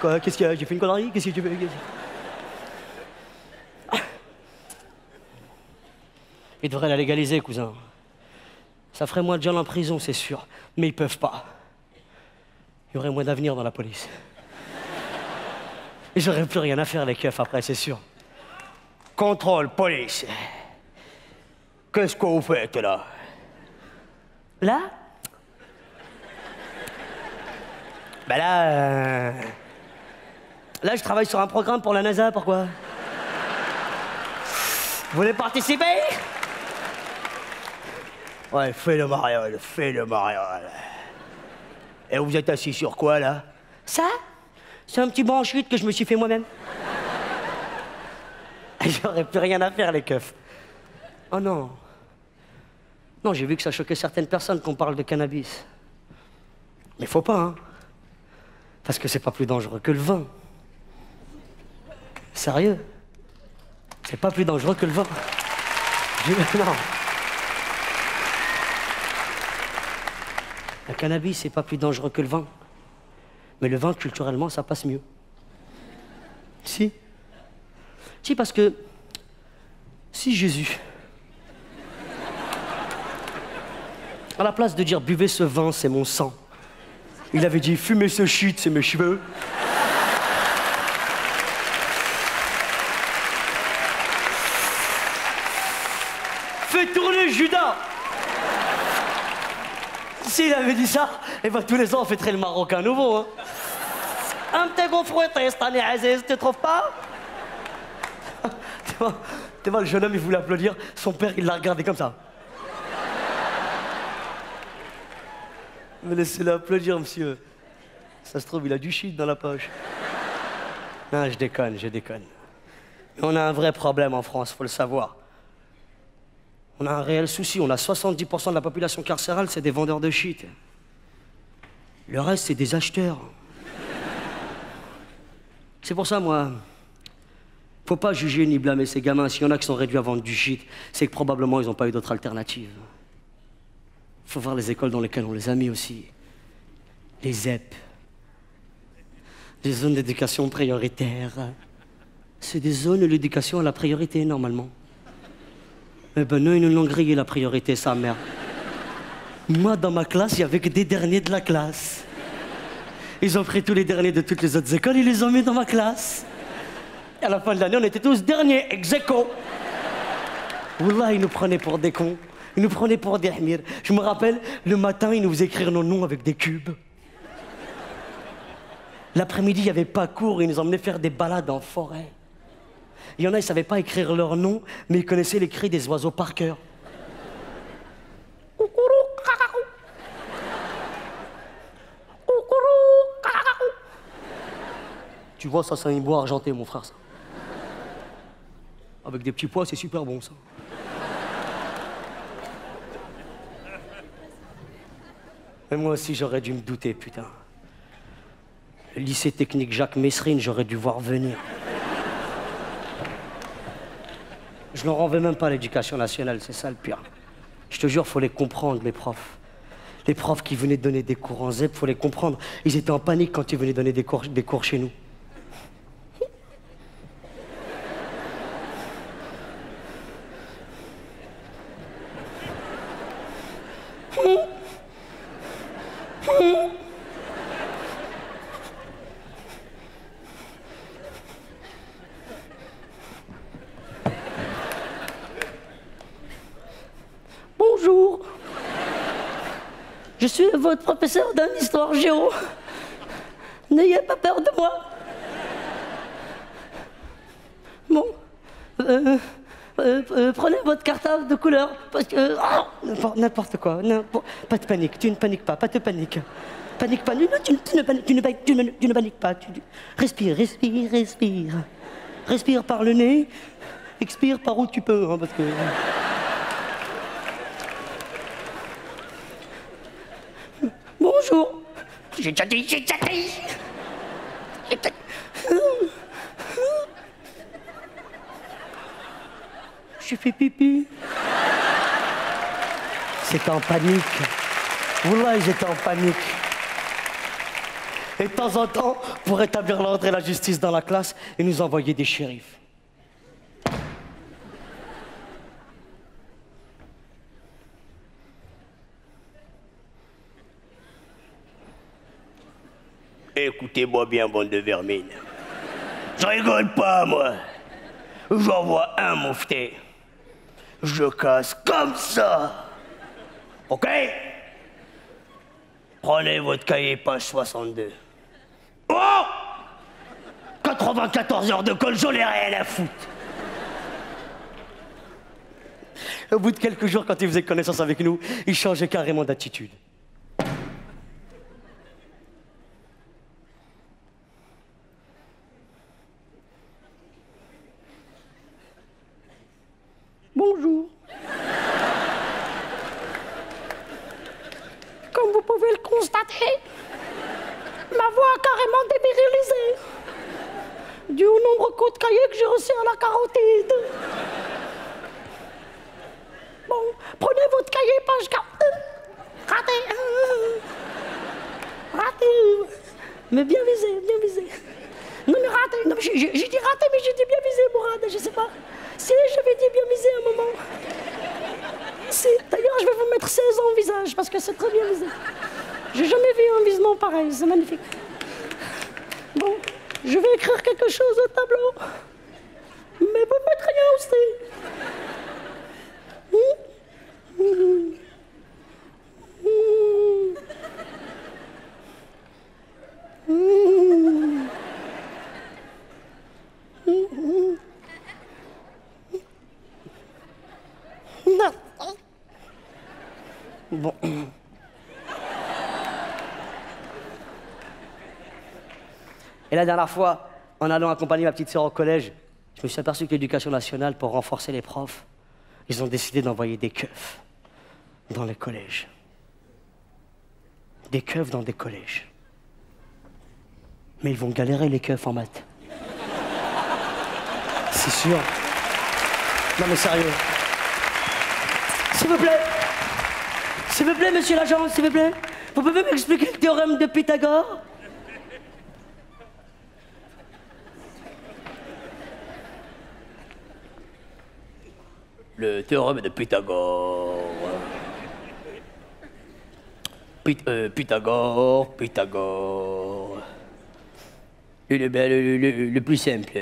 Quoi, qu'est-ce qu'il y a? J'ai fait une connerie? Qu'est-ce que tu fais? Ils devraient la légaliser, cousin. Ça ferait moins de gens en prison, c'est sûr. Mais ils peuvent pas. Il y aurait moins d'avenir dans la police. Et j'aurais plus rien à faire, les keufs, après, c'est sûr. Contrôle, police. Qu'est-ce que vous faites, là? Là? Ben là... Là, je travaille sur un programme pour la NASA, pourquoi? Vous voulez participer? Ouais, fais le mariole, fais le mariole. Et vous êtes assis sur quoi, là? Ça? C'est un petit banc en chute que je me suis fait moi-même. J'aurais plus rien à faire, les keufs. Oh non. Non, j'ai vu que ça choquait certaines personnes qu'on parle de cannabis. Mais faut pas, hein. Parce que c'est pas plus dangereux que le vin. Sérieux? C'est pas plus dangereux que le vin. Non. Le cannabis, c'est pas plus dangereux que le vin. Mais le vin, culturellement, ça passe mieux. Si. Si, parce que... Si Jésus... à la place de dire « buvez ce vin, c'est mon sang », il avait dit « fumez ce shit, c'est mes cheveux ». Fais tourner Judas. S'il avait dit ça, et ben tous les ans on fêterait le Marocain nouveau. Hein. Un petit gros fouetté cette année, Aziz, tu trouves pas? Tu vois, le jeune homme il voulait applaudir, son père il l'a regardé comme ça. Mais laissez-le applaudir, monsieur. Ça se trouve, il a du shit dans la poche. Non, je déconne, je déconne. Mais on a un vrai problème en France, faut le savoir. On a un réel souci. On a 70% de la population carcérale, c'est des vendeurs de shit. Le reste, c'est des acheteurs. C'est pour ça, moi, faut pas juger ni blâmer ces gamins. S'il y en a qui sont réduits à vendre du shit, c'est que probablement ils n'ont pas eu d'autre alternative. Faut voir les écoles dans lesquelles on les a mis aussi. Les ZEP. Les zones d'éducation prioritaire. C'est des zones où l'éducation a la priorité, normalement. Eh ben non, ils nous l'ont grillé, la priorité, sa mère. Moi, dans ma classe, il n'y avait que des derniers de la classe. Ils ont pris tous les derniers de toutes les autres écoles, ils les ont mis dans ma classe. Et à la fin de l'année, on était tous derniers, ex-aequo. Wallah, ils nous prenaient pour des cons. Ils nous prenaient pour des hmirs. Je me rappelle, le matin, ils nous faisaient écrire nos noms avec des cubes. L'après-midi, il n'y avait pas cours, ils nous emmenaient faire des balades en forêt. Il y en a, ils ne savaient pas écrire leur nom, mais ils connaissaient les cris des oiseaux par cœur. Tu vois, ça, c'est un hibou argenté, mon frère, ça. Avec des petits pois, c'est super bon, ça. Mais moi aussi, j'aurais dû me douter, putain. Le lycée technique Jacques Messrine, j'aurais dû voir venir. Je leur en veux même pas à l'éducation nationale, c'est ça le pire. Je te jure, faut les comprendre, les profs. Les profs qui venaient donner des cours en ZEP, faut les comprendre. Ils étaient en panique quand ils venaient donner des cours chez nous. Bonjour. Je suis votre professeur d'histoire géo. N'ayez pas peur de moi. Bon. Prenez votre cartable de couleur, parce que... n'importe quoi, pas de panique, tu ne paniques pas de panique. Panique pas, non, tu ne paniques pas. Respire. Respire par le nez, expire par où tu peux, hein, parce que... Bonjour. J'ai déjà dit. J'ai fait pipi. C'était en panique. Wallah, j'étais en panique. Et de temps en temps, pour rétablir l'ordre et la justice dans la classe, ils nous envoyaient des shérifs. Écoutez-moi bien, bande de vermine. Je rigole pas, moi. J'envoie un moufté. Je casse comme ça. OK? Prenez votre cahier, page 62. Oh! 94 heures de colle, j'en ai rien à foutre. Au bout de quelques jours, quand il faisait connaissance avec nous, il changeait carrément d'attitude. Bonjour. Comme vous pouvez le constater, ma voix a carrément dévirilisé dû au nombre de cahiers que j'ai reçus à la carotide. Bon, prenez votre cahier, page 4. Raté. Mais bien visé. Non, mais raté. Non, mais j'ai dit raté, mais j'ai dit bien visé, Mourad. Je sais pas. Si, j'avais dit bien visé à un moment. Si, d'ailleurs, je vais vous mettre 16 ans au visage, parce que c'est très bien visé. J'ai jamais vu un visement pareil, c'est magnifique. Bon, je vais écrire quelque chose au tableau. Mais vous faites rien aussi. Bon. Et la dernière fois, en allant accompagner ma petite sœur au collège, je me suis aperçu que l'Éducation nationale, pour renforcer les profs, ils ont décidé d'envoyer des keufs dans les collèges. Des keufs dans des collèges. Mais ils vont galérer, les keufs, en maths. C'est sûr. Non mais sérieux. S'il vous plaît, monsieur l'agent, s'il vous plaît. Vous pouvez m'expliquer le théorème de Pythagore? Le théorème de Pythagore. Pythagore. Le plus simple.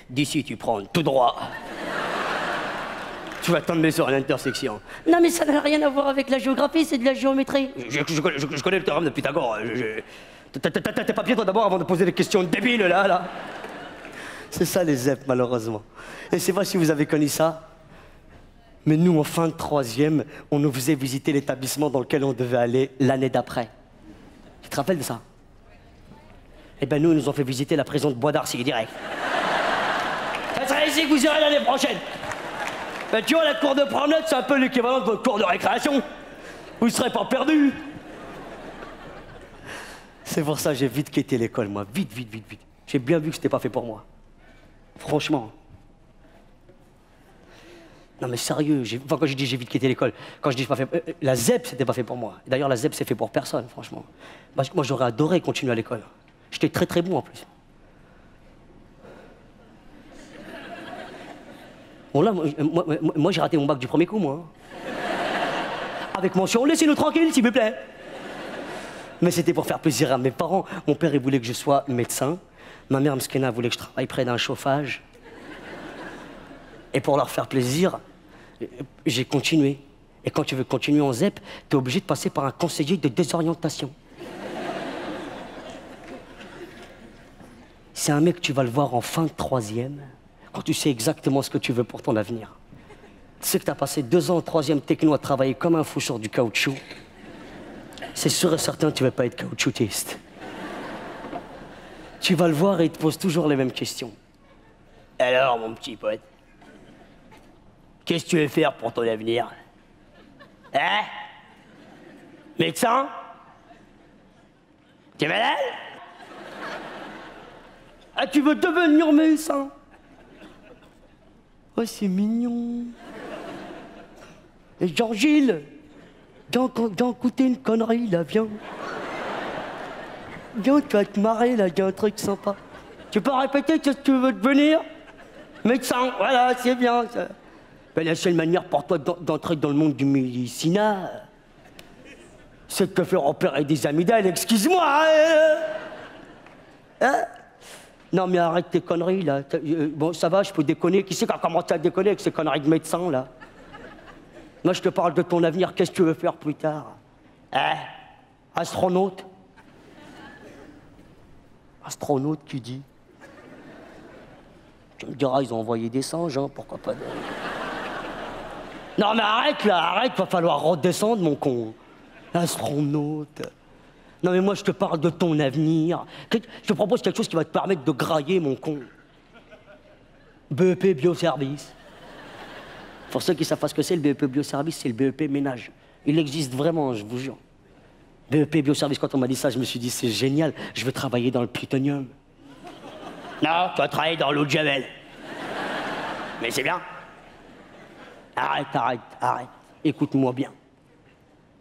D'ici, tu prends tout droit. Tu vas tomber sur l'intersection. Non mais ça n'a rien à voir avec la géographie, c'est de la géométrie. Je connais le théorème de Pythagore. T'as tes papiers toi d'abord avant de poser des questions débiles là. C'est ça les ZEP malheureusement. Et c'est pas si vous avez connu ça. Mais nous en fin de troisième, on nous faisait visiter l'établissement dans lequel on devait aller l'année d'après. Tu te rappelles de ça? Eh ben nous, ils nous ont fait visiter la prison de Bois d'Arcy direct. Ça serait ici que vous irez l'année prochaine. Ben, tu vois, la cour de promenade, c'est un peu l'équivalent de votre cour de récréation. Vous ne serez pas perdus. C'est pour ça que j'ai vite quitté l'école, moi. Vite. J'ai bien vu que c'était pas fait pour moi. Franchement. Non mais sérieux, enfin, quand je dis j'ai vite quitté l'école, quand je dis pas fait... la ZEP, c'était pas fait pour moi. D'ailleurs, la ZEP, c'est fait pour personne, franchement. Parce que moi, j'aurais adoré continuer à l'école. J'étais très bon, en plus. Bon là, moi j'ai raté mon bac du premier coup, moi. Avec mention, laissez-nous tranquilles, s'il vous plaît. Mais c'était pour faire plaisir à mes parents. Mon père, il voulait que je sois médecin. Ma mère, Mskena, voulait que je travaille près d'un chauffage. Et pour leur faire plaisir, j'ai continué. Et quand tu veux continuer en ZEP, t'es obligé de passer par un conseiller de désorientation. C'est un mec, tu vas le voir en fin de troisième, quand tu sais exactement ce que tu veux pour ton avenir. Tu sais que tu as passé 2 ans en troisième techno à travailler comme un fou sur du caoutchouc. C'est sûr et certain que tu ne vas pas être caoutchoutiste. Tu vas le voir et il te pose toujours les mêmes questions. Alors, mon petit pote, qu'est-ce que tu veux faire pour ton avenir? Hein? Médecin? T'es malade? Ah, tu veux devenir médecin? Oh, c'est mignon. Et Jean-Gilles, viens écouter une connerie, là, viens. Viens, tu vas te marrer, là, il y a un truc sympa. Tu peux répéter ce que tu veux devenir? Médecin, voilà, c'est bien. Ça. Ben, la seule manière pour toi d'entrer dans le monde du médicinat, c'est de te faire opérer des amygdales, excuse-moi. Hein? Non, mais arrête tes conneries, là. Bon, ça va, je peux déconner. Qui c'est qui a commencé à déconner avec ces conneries de médecin, là? Moi, je te parle de ton avenir. Qu'est-ce que tu veux faire plus tard? Hein? Astronaute? Astronaute, tu dis? Tu me diras, ils ont envoyé des singes, hein, pourquoi pas? Non, mais arrête, là, arrête, va falloir redescendre, mon con. Astronaute. Non, mais moi, je te parle de ton avenir. Je te propose quelque chose qui va te permettre de grailler, mon con. BEP Bioservice. Pour ceux qui savent pas ce que c'est, le BEP Bioservice, c'est le BEP ménage. Il existe vraiment, je vous jure. BEP Bioservice, quand on m'a dit ça, je me suis dit, c'est génial, je veux travailler dans le plutonium. Non, tu vas travailler dans l'eau de Javel. Mais c'est bien. Arrête, arrête, arrête. Écoute-moi bien.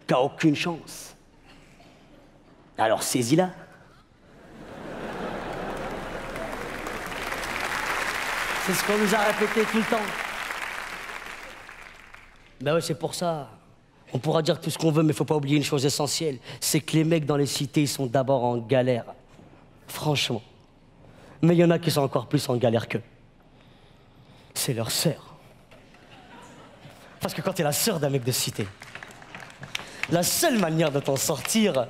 T'as aucune chance. Alors saisis-la. C'est ce qu'on nous a répété tout le temps. Ben ouais, c'est pour ça. On pourra dire tout ce qu'on veut, mais faut pas oublier une chose essentielle. C'est que les mecs dans les cités, ils sont d'abord en galère. Franchement. Mais il y en a qui sont encore plus en galère qu'eux. C'est leur sœur. Parce que quand t'es la sœur d'un mec de cité, la seule manière de t'en sortir,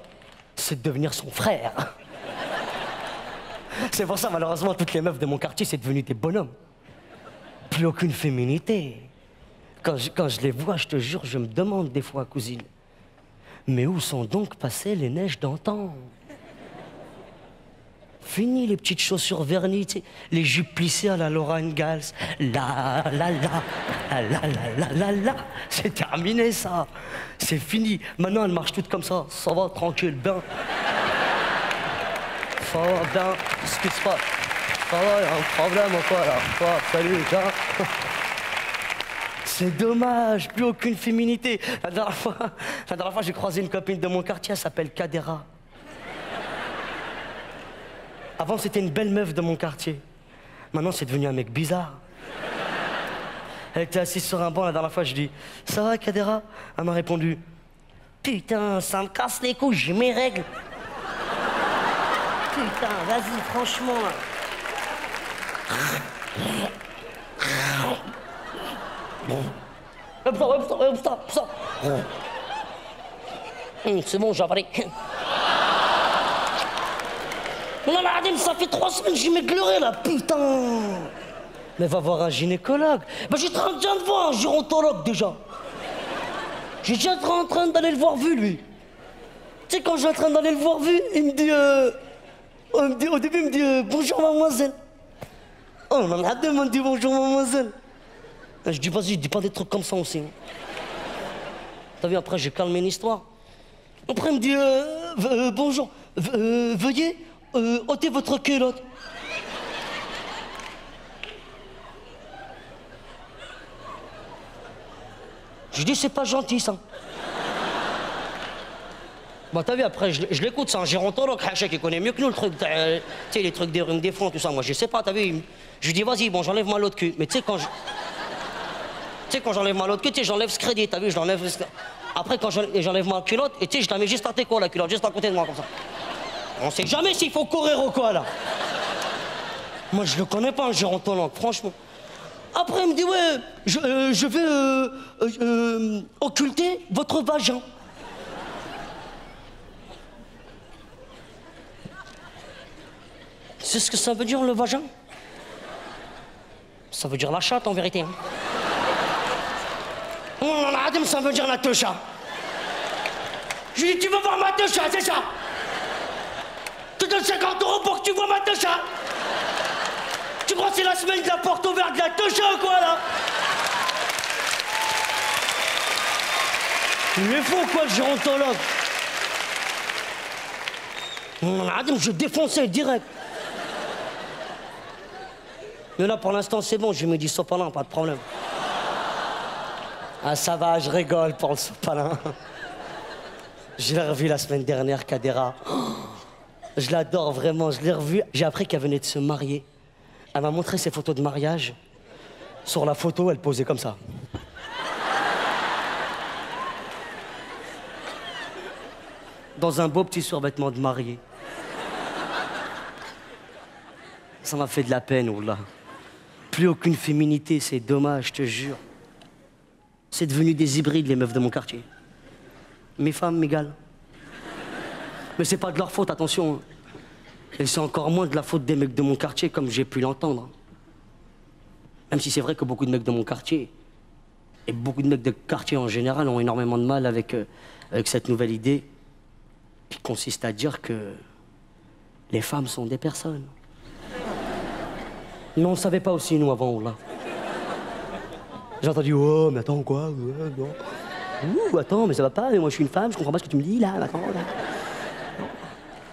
c'est de devenir son frère. C'est pour ça, malheureusement, toutes les meufs de mon quartier, c'est devenu des bonhommes. Plus aucune féminité. Quand je les vois, je te jure, je me demande des fois, cousine, mais où sont donc passées les neiges d'antan? Fini les petites chaussures vernies, tu sais, les jupes plissées à la Laura Ingalls. La la la, la la la la la. C'est terminé ça. C'est fini. Maintenant elles marchent toutes comme ça. Ça va, tranquille, bien. Ça va, bien. Qu'est-ce qui se passe? Ça va, y a un problème ou quoi là? Quoi, salut, tiens. C'est dommage, plus aucune féminité. La dernière fois j'ai croisé une copine de mon quartier, elle s'appelle Kadera. Avant, c'était une belle meuf de mon quartier. Maintenant, c'est devenu un mec bizarre. Elle était assise sur un banc la dernière fois, je dis « Ça va, Kadera ?» Elle m'a répondu « Putain, ça me casse les couilles, j'ai mes règles. » Putain, vas-y, franchement. C'est bon, j'ai avalé. Non, mais ça fait 3 semaines que j'ai m'éclairé là, putain! Mais va voir un gynécologue. Ben, j'étais en train de voir un gérontologue déjà. J'étais en train d'aller le voir vu, lui. Tu sais, quand je suis en train d'aller le voir vu, il me dit, au début, il me dit bonjour, mademoiselle. Oh, on en a deux, il me dit bonjour, mademoiselle. Et je dis, vas-y, dis pas des trucs comme ça aussi. T'as vu, après, j'ai calmé l'histoire. Après, il me dit bonjour, veuillez ôtez votre culotte. Je dis, c'est pas gentil, ça. Bon, t'as vu, après, je l'écoute, c'est un gérontologue, Hacha, qui connaît mieux que nous le truc, tu sais, les trucs des rhumes, des fronts, tout ça. Moi, je sais pas, t'as vu. Je lui dis, vas-y, bon, j'enlève ma lot de cul. Mais tu sais, quand j'enlève ma lot de cul, tu sais, j'enlève ce crédit, t'as vu, je l'enlève. Après, quand j'enlève ma culotte, et tu sais, je la mets juste à tes quoi, la culotte, juste à côté de moi, comme ça. On sait jamais s'il faut courir ou quoi, là. Moi, je le connais pas, un gérontologue, franchement. Après, il me dit, ouais, je vais occulter votre vagin. C'est ce que ça veut dire, le vagin? Ça veut dire la chatte, en vérité. Hein. Ça veut dire la techa. Je lui dis, tu veux voir ma techa, c'est ça? Tu donnes 50 € pour que tu vois ma techa? Tu crois que c'est la semaine de la porte ouverte de la techa ou quoi, là? Il est faux, quoi, le gérontologue? Je défonçais direct. Mais là, pour l'instant, c'est bon, je me dis sopalin, pas de problème. Ah, ça va, je rigole pour le sopalin. Je l'ai revu la semaine dernière, Kadera. Oh, je l'adore vraiment, je l'ai revu. J'ai appris qu'elle venait de se marier. Elle m'a montré ses photos de mariage. Sur la photo, elle posait comme ça. Dans un beau petit survêtement de mariée. Ça m'a fait de la peine, oula. Plus aucune féminité, c'est dommage, je te jure. C'est devenu des hybrides, les meufs de mon quartier. Mes femmes m'égalent. Mais c'est pas de leur faute, attention. Et c'est encore moins de la faute des mecs de mon quartier, comme j'ai pu l'entendre. Même si c'est vrai que beaucoup de mecs de mon quartier, et beaucoup de mecs de quartier en général, ont énormément de mal avec cette nouvelle idée qui consiste à dire que les femmes sont des personnes. Mais on ne savait pas aussi, nous, avant, là. J'ai entendu, oh, mais attends, quoi? Non. Ouh, attends, mais ça va pas, mais moi je suis une femme, je comprends pas ce que tu me dis, là, attends, là.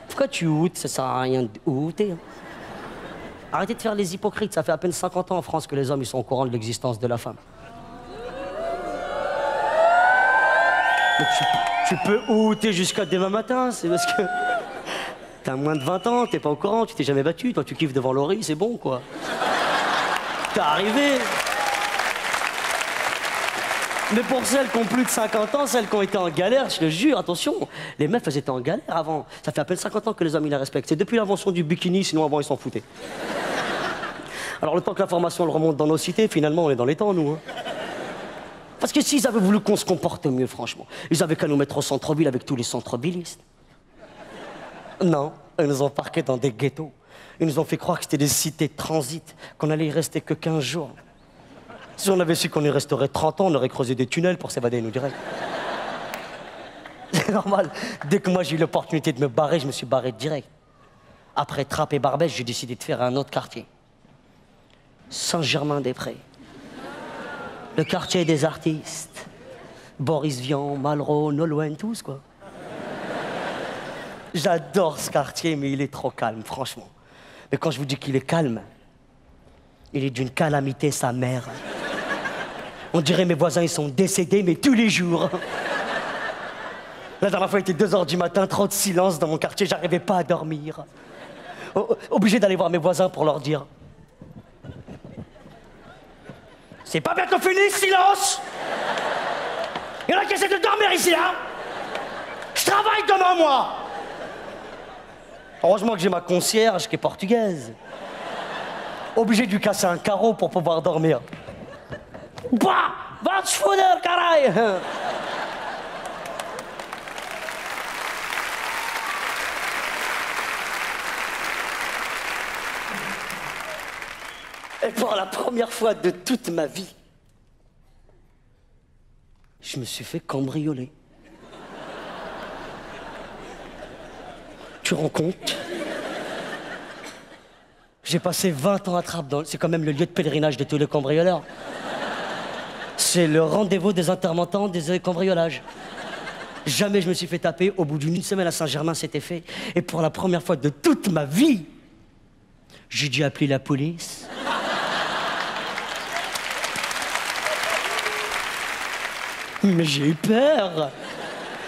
Pourquoi tu outes? Ça sert à rien de outer. Hein. Arrêtez de faire les hypocrites, ça fait à peine 50 ans en France que les hommes ils sont au courant de l'existence de la femme. Donc, tu peux outer jusqu'à demain matin, c'est parce que... T'as moins de 20 ans, t'es pas au courant, tu t'es jamais battu, toi tu kiffes devant l'oreille, c'est bon, quoi. T'es arrivé. Mais pour celles qui ont plus de 50 ans, celles qui ont été en galère, je te jure, attention, les meufs, elles étaient en galère avant. Ça fait à peine 50 ans que les hommes, ils les respectent. C'est depuis l'invention du bikini, sinon avant, ils s'en foutaient. Alors, le temps que l'information remonte dans nos cités, finalement, on est dans les temps, nous. Hein. Parce que s'ils avaient voulu qu'on se comporte mieux, franchement, ils avaient qu'à nous mettre au centre-ville avec tous les centre-villistes. Non, ils nous ont parqués dans des ghettos. Ils nous ont fait croire que c'était des cités de transit, qu'on allait y rester que 15 jours. Si on avait su qu'on y resterait 30 ans, on aurait creusé des tunnels pour s'évader, nous direct. C'est normal. Dès que moi j'ai eu l'opportunité de me barrer, je me suis barré direct. Après Trappes et Barbès, j'ai décidé de faire un autre quartier. Saint-Germain-des-Prés. Le quartier des artistes. Boris Vian, Malraux, Nolwenn, tous, quoi. J'adore ce quartier, mais il est trop calme, franchement. Mais quand je vous dis qu'il est calme, il est d'une calamité, sa mère. On dirait mes voisins, ils sont décédés, mais tous les jours. La dernière fois, il était 2 h du matin, trop de silence dans mon quartier, j'arrivais pas à dormir. Obligé d'aller voir mes voisins pour leur dire... C'est pas bientôt fini, silence! Il y en a qui essaient de dormir ici, hein? Je travaille demain, moi! Heureusement que j'ai ma concierge qui est portugaise. Obligé de lui casser un carreau pour pouvoir dormir. Bah! Va te foutre, caray! Et pour la première fois de toute ma vie, je me suis fait cambrioler. Tu rends compte? J'ai passé 20 ans à Trappes, c'est quand même le lieu de pèlerinage de tous les cambrioleurs. C'est le rendez-vous des intermittents des cambriolages. Jamais je me suis fait taper. Au bout d'une semaine à Saint-Germain, c'était fait. Et pour la première fois de toute ma vie, j'ai dû appeler la police. Mais j'ai eu peur.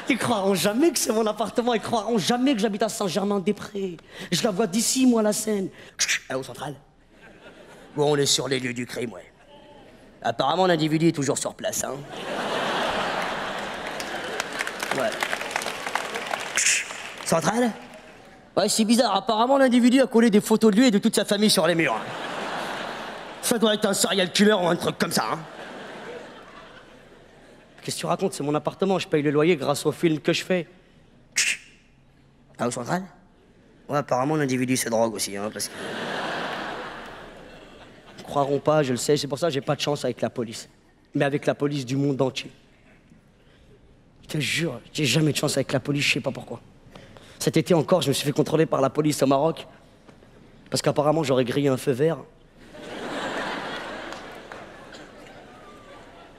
Ils croiront jamais que c'est mon appartement. Ils croiront jamais que j'habite à Saint-Germain-des-Prés. Je la vois d'ici, moi, la scène. Au central. Où on est sur les lieux du crime, ouais. Apparemment, l'individu est toujours sur place, hein. Ouais. Central? Ouais, c'est bizarre. Apparemment, l'individu a collé des photos de lui et de toute sa famille sur les murs. Ça doit être un serial killer ou un truc comme ça, hein. Qu'est-ce que tu racontes? C'est mon appartement, je paye le loyer grâce au film que je fais. Ah, au central? Ouais, apparemment, l'individu se drogue aussi, hein, parce que... Ils croiront pas, je le sais, c'est pour ça que j'ai pas de chance avec la police. Mais avec la police du monde entier. Je te jure, j'ai jamais de chance avec la police, je sais pas pourquoi. Cet été encore, je me suis fait contrôler par la police au Maroc. Parce qu'apparemment, j'aurais grillé un feu vert.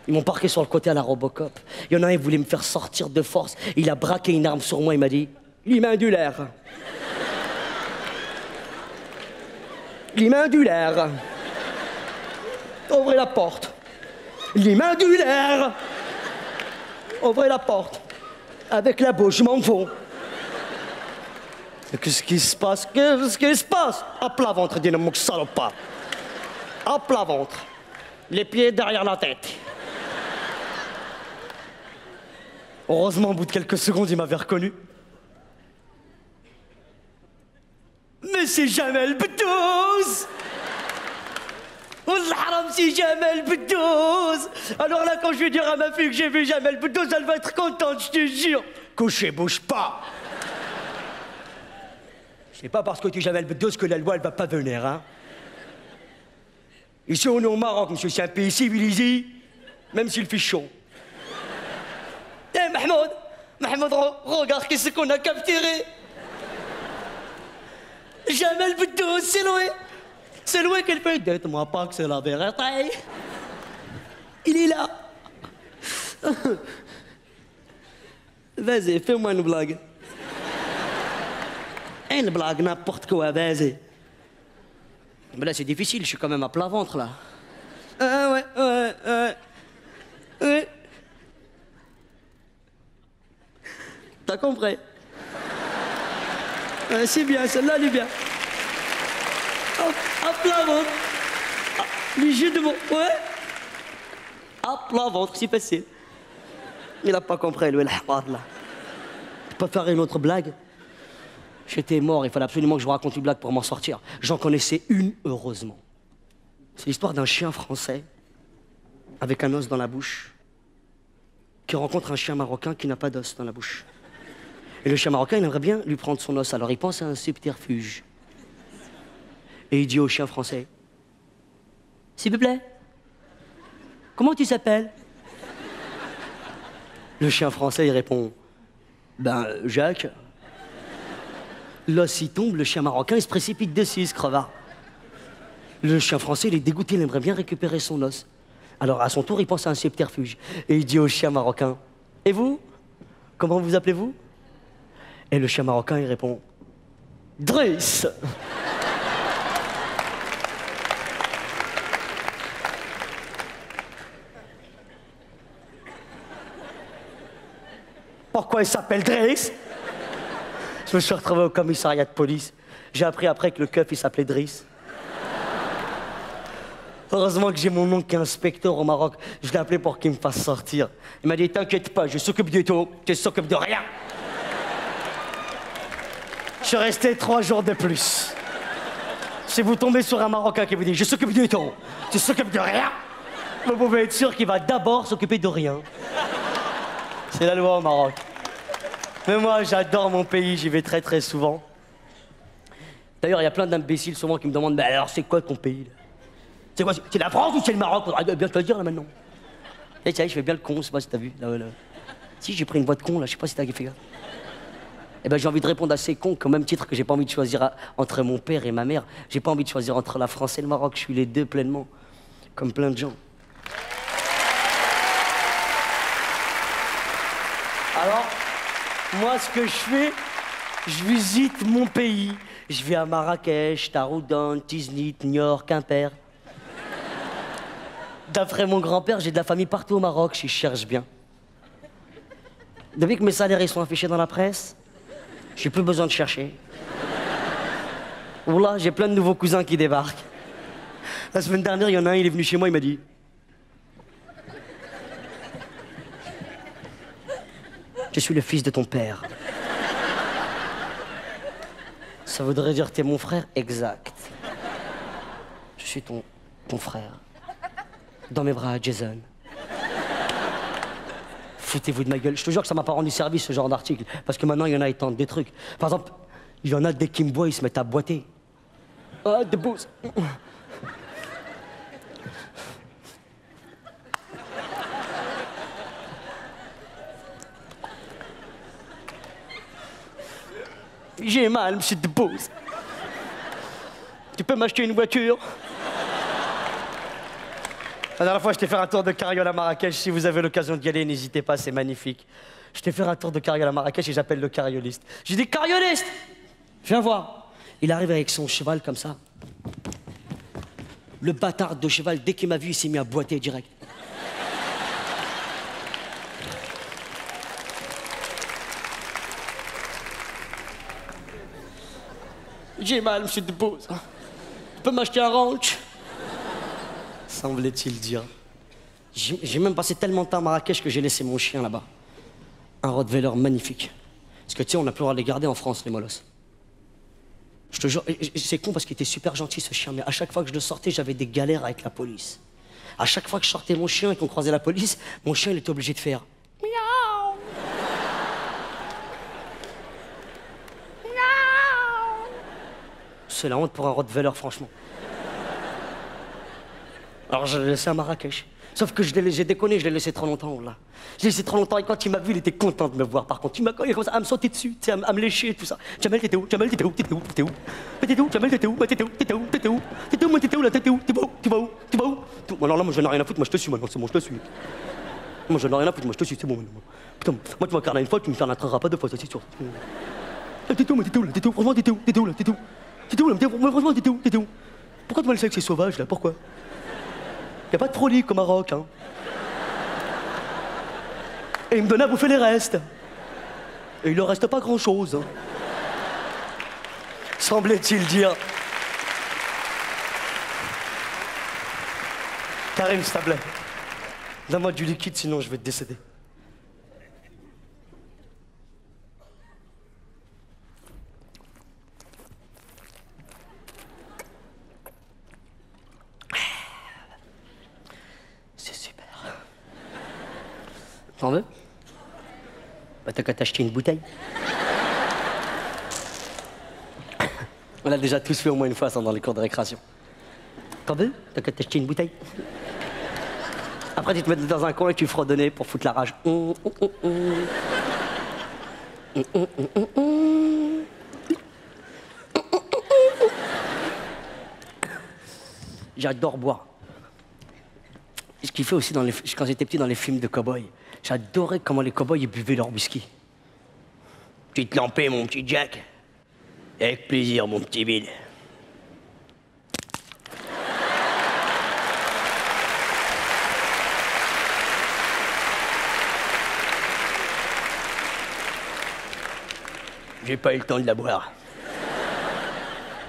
Ils m'ont parqué sur le côté à la Robocop. Il y en a un, il voulait me faire sortir de force. Il a braqué une arme sur moi, il m'a dit « L'imindulaire ». L'imindulaire. Ouvrez la porte. L'imindulaire. Ouvrez la porte. Avec la bouche, je m'en fous. Qu'est-ce qui se passe? Qu'est-ce qui se passe? À plat ventre, dis-le, mon salopard. À plat ventre. Les pieds derrière la tête. Heureusement, au bout de quelques secondes, il m'avait reconnu. Mais c'est Jamel Beddouz! Wallah haram, c'est Jamel Beddouz! Alors là, quand je vais dire à ma fille que j'ai vu Jamel Beddouz, elle va être contente, je te jure. Couché, bouge pas! C'est pas parce que tu es Jamel Beddouz que la loi, elle va pas venir, hein? Ici, on est au Maroc, monsieur, c'est un pays civilisé, même s'il fait chaud. Eh, Mahmoud, regarde qu'est-ce qu'on a capturé! Jamel Beddouz, c'est loin. C'est loin qu'elle fait. Dites-moi pas que c'est la vérité. Il est là. Vas-y, fais-moi une blague. Une blague, n'importe quoi, vas-y. Mais là, c'est difficile, je suis quand même à plat ventre, là. Ouais. T'as compris? C'est bien, celle-là, elle est bien. À plat ventre. Les jeux de mots, ouais. À plat ventre, c'est facile. Il n'a pas compris, lui, là. Tu peux faire une autre blague? J'étais mort, il fallait absolument que je vous raconte une blague pour m'en sortir. J'en connaissais une, heureusement. C'est l'histoire d'un chien français avec un os dans la bouche qui rencontre un chien marocain qui n'a pas d'os dans la bouche. Et le chien marocain, il aimerait bien lui prendre son os. Alors il pense à un subterfuge. Et il dit au chien français, « S'il vous plaît, comment tu s'appelles ?» Le chien français, il répond, « Ben, Jacques. » L'os, il tombe, le chien marocain, il se précipite dessus, il se crevard. Le chien français, il est dégoûté, il aimerait bien récupérer son os. Alors, à son tour, il pense à un subterfuge. Et il dit au chien marocain, « Et vous? Comment vous appelez-vous » Et le chien marocain, il répond, « Driss !» Pourquoi il s'appelle Driss? Je me suis retrouvé au commissariat de police. J'ai appris après que le keuf, il s'appelait Driss. Heureusement que j'ai mon oncle qui est inspecteur au Maroc. Je l'ai appelé pour qu'il me fasse sortir. Il m'a dit, t'inquiète pas, je s'occupe de tout, je s'occupe de rien. Je suis resté 3 jours de plus. Si vous tombez sur un Marocain qui vous dit, je s'occupe de tout, je s'occupe de rien, vous pouvez être sûr qu'il va d'abord s'occuper de rien. C'est la loi au Maroc. Mais moi, j'adore mon pays, j'y vais très très souvent. D'ailleurs, il y a plein d'imbéciles souvent qui me demandent, mais alors c'est quoi ton pays là? C'est quoi? C'est la France ou c'est le Maroc? On doit bien te le dire là maintenant. Et tiens, je fais bien le con, je sais pas si t'as vu. Là. Si, j'ai pris une voix de con là, je sais pas si t'as fait gaffe. Eh ben j'ai envie de répondre à ces cons qu'au même titre que j'ai pas envie de choisir entre mon père et ma mère, j'ai pas envie de choisir entre la France et le Maroc, je suis les deux pleinement, comme plein de gens. Alors, moi ce que je fais, je visite mon pays. Je vais à Marrakech, Taroudan, Tiznit, Niort, Quimper. D'après mon grand-père, j'ai de la famille partout au Maroc, je cherche bien. Depuis que mes salaires ils sont affichés dans la presse, j'ai plus besoin de chercher. Oula, j'ai plein de nouveaux cousins qui débarquent. La semaine dernière, il y en a un, il est venu chez moi, il m'a dit... Je suis le fils de ton père. Ça voudrait dire t'es mon frère? Exact. Je suis ton frère. Dans mes bras, Jason. Foutez-vous de ma gueule. Je te jure que ça m'a pas rendu service, ce genre d'article. Parce que maintenant, il y en a, ils tentent des trucs. Par exemple, Il y en a, dès qu'ils me voient, ils se mettent à boiter. Ah, debout. J'ai mal, monsieur Debout. Tu peux m'acheter une voiture? La dernière fois, je t'ai fait un tour de carriole à Marrakech. Si vous avez l'occasion d'y aller, n'hésitez pas, c'est magnifique. Je t'ai fait un tour de carriole à Marrakech et j'appelle le carrioliste. J'ai dit, carrioliste, viens voir. Il arrive avec son cheval comme ça. Le bâtard de cheval, dès qu'il m'a vu, il s'est mis à boiter direct. J'ai mal, monsieur Debout. Tu peux m'acheter un ranch? Semblait-il dire. J'ai même passé tellement de temps à Marrakech que j'ai laissé mon chien là-bas. Un Rottweiler magnifique. Parce que tu sais, on n'a plus le droit de les garder en France, les molosses. Je te jure, c'est con parce qu'il était super gentil ce chien, mais à chaque fois que je le sortais, j'avais des galères avec la police. À chaque fois que je sortais mon chien et qu'on croisait la police, mon chien il était obligé de faire miaou. Miaou. C'est la honte pour un Rottweiler, franchement. Alors je l'ai laissé à Marrakech. Sauf que j'ai déconné, je l'ai laissé trop longtemps, là. Je l'ai laissé trop longtemps et quand il m'a vu, il était content de me voir. Par contre, il a commencé à me sauter dessus, tu sais, à me lécher et tout ça. Jamel, t'étais où? Jamel, t'étais où? T'étais où? T'étais où? T'étais où? Jamel, t'étais où? T'étais où? T'étais où? T'étais où? T'étais où? Moi, t'étais où là? T'étais où? Tu vas où? Tu vas où? Tu vas où? Alors là, moi, je n'ai rien à foutre, moi, je te suis maintenant, c'est bon, je te suis. Moi, je n'ai rien à foutre, moi, je te suis, c'est bon. Putain, moi, tu m'incarnes une fois, tu me fernateras pas deux fois, ça, c'est sûr. T'étais où? T'étais où là? T'étais où? Franchement, t'étais où? T'étais où là? T'étais où? T'étais où là? Franchement, t'étais où? T'étais où? Pourquoi tu m'as laissé avec ces sauvages là? Pourquoi? Y'a pas de trop libre comme Maroc, hein. Et il me donnait à bouffer les restes. Et il leur reste pas grand-chose, hein. Semblait-il dire. Karim, s'il te plaît. Donne-moi du liquide, sinon je vais te décéder. T'en veux? Bah t'as qu'à t'acheter une bouteille. On l'a déjà tous fait au moins une fois ça dans les cours de récréation. T'en veux? T'as qu'à t'acheter une bouteille. Après tu te mets dans un coin et tu fredonnais pour foutre la rage. J'adore boire. Ce qu'il fait aussi quand j'étais petit dans les films de cow-boys. J'adorais comment les cow-boys ils buvaient leur whisky. Petite lampée, mon petit Jack. Avec plaisir, mon petit Bill. J'ai pas eu le temps de la boire.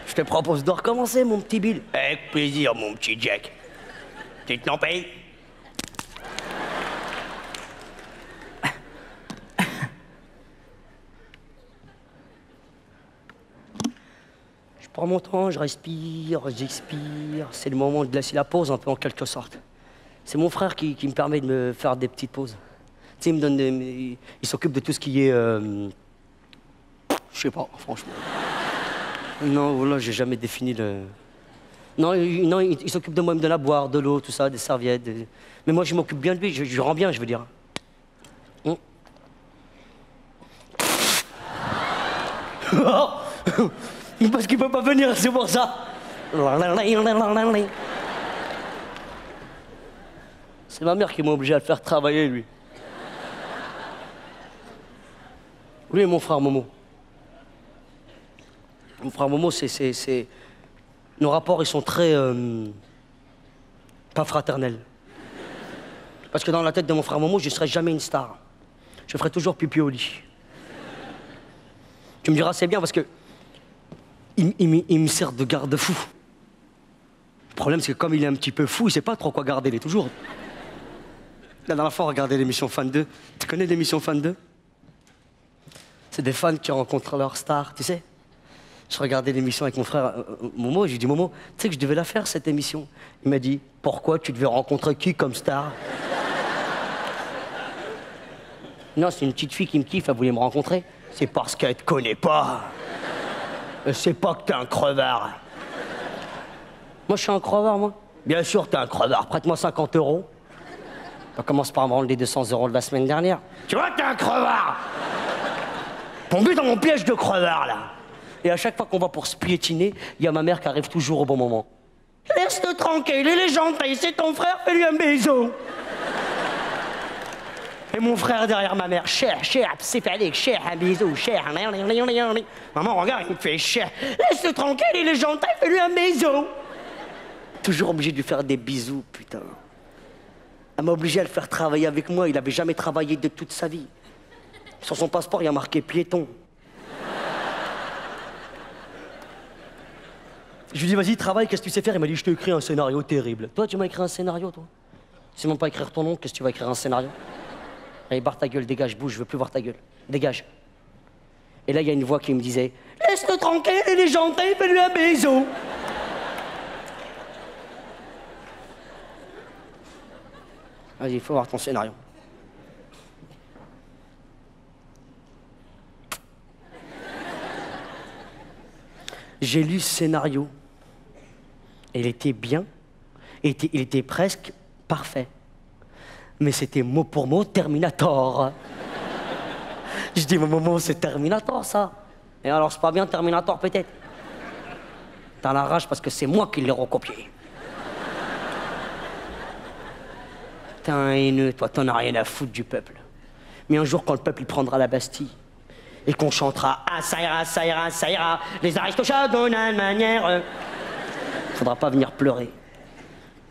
Je te propose de recommencer, mon petit Bill. Avec plaisir, mon petit Jack. Petite lampée. Je prends mon temps, je respire, j'expire. C'est le moment de laisser la pause un peu en quelque sorte. C'est mon frère qui me permet de me faire des petites pauses. Tu sais, il me donne il s'occupe de tout ce qui est... Je sais pas, franchement. Non, voilà, j'ai jamais défini le... Non, il s'occupe de moi, il me donne à boire, de l'eau, tout ça, des serviettes. Mais moi, je m'occupe bien de lui, je rends bien, je veux dire. Parce qu'il peut pas venir, c'est pour ça. C'est ma mère qui m'a obligé à le faire travailler, lui. Lui et mon frère Momo. Mon frère Momo, c'est... Nos rapports, ils sont très... pas fraternels. Parce que dans la tête de mon frère Momo, je ne serai jamais une star. Je ferai toujours pipi au lit. Tu me diras, c'est bien parce que... Il me sert de garde-fou. Le problème, c'est que comme il est un petit peu fou, il sait pas trop quoi garder, il est toujours... La dernière fois, on regardait l'émission Fan 2. Tu connais l'émission Fan 2? C'est des fans qui rencontrent leur star, tu sais. Je regardais l'émission avec mon frère Momo, et je lui dis, Momo, tu sais que je devais la faire, cette émission. Il m'a dit, pourquoi tu devais rencontrer qui comme star? Non, c'est une petite fille qui me kiffe, elle voulait me rencontrer. C'est parce qu'elle te connaît pas. C'est pas que t'es un crevard. Moi, je suis un crevard, moi. Bien sûr, t'es un crevard. Prête-moi 50 €. On commence par me rendre les 200 € de la semaine dernière. Tu vois que t'es un crevard. Tombé dans mon piège de crevard, là. Et à chaque fois qu'on va pour se piétiner, il y a ma mère qui arrive toujours au bon moment. Laisse-le tranquille, il est gentil, c'est ton frère, fais-lui un bisou. Et mon frère derrière ma mère, cher, c'est fait cher, un bisou, cher. Maman, regarde, il me fait cher. Laisse-le tranquille, il est gentil, fais-lui un bisou. Toujours obligé de lui faire des bisous, putain. Elle m'a obligé à le faire travailler avec moi, il n'avait jamais travaillé de toute sa vie. Sur son passeport, il y a marqué piéton. Je lui dis, vas-y, travaille, qu'est-ce que tu sais faire? Il m'a dit, je t'ai écrit un scénario terrible. Toi, tu m'as écrit un scénario, toi? Tu sais même pas écrire ton nom, qu'est-ce que tu vas écrire un scénario? Allez, barre ta gueule, dégage, bouge, je veux plus voir ta gueule. Dégage. Et là, il y a une voix qui me disait, laisse-le tranquille, il est gentil, fais-lui un bisou. Vas-y, il faut voir ton scénario. J'ai lu ce scénario. Et il était bien. Il était presque parfait. Mais c'était mot pour mot Terminator. Je dis, mais maman, c'est Terminator, ça. Et alors, c'est pas bien Terminator, peut-être? T'as la rage parce que c'est moi qui l'ai recopié. T'es un haineux, toi, t'en as rien à foutre du peuple. Mais un jour, quand le peuple il prendra la Bastille, et qu'on chantera « Ah, ça ira, ça ira, ça ira, les aristochats d'une manière... » Faudra pas venir pleurer.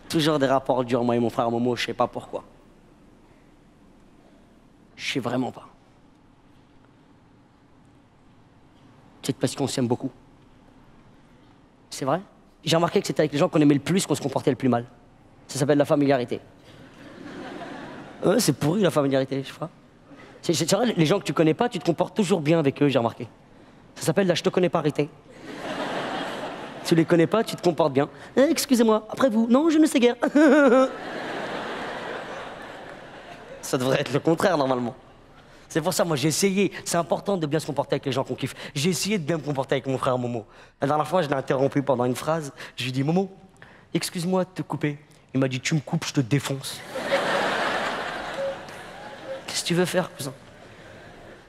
Toujours des rapports durs, moi et mon frère Momo, je sais pas pourquoi. Je sais vraiment pas. C'est parce qu'on s'aime beaucoup. C'est vrai? J'ai remarqué que c'était avec les gens qu'on aimait le plus qu'on se comportait le plus mal. Ça s'appelle la familiarité. Ouais, c'est pourri la familiarité, je crois. C'est vrai, les gens que tu connais pas, tu te comportes toujours bien avec eux, j'ai remarqué. Ça s'appelle la je te connais parité. Tu les connais pas, tu te comportes bien. Excusez-moi, après vous. Non, je ne sais guère. Ça devrait être le contraire, normalement. C'est pour ça, moi, j'ai essayé. C'est important de bien se comporter avec les gens qu'on kiffe. J'ai essayé de bien me comporter avec mon frère Momo. La dernière fois, je l'ai interrompu pendant une phrase. Je lui ai dit, Momo, excuse-moi de te couper. Il m'a dit, tu me coupes, je te défonce. Qu'est-ce que tu veux faire, cousin?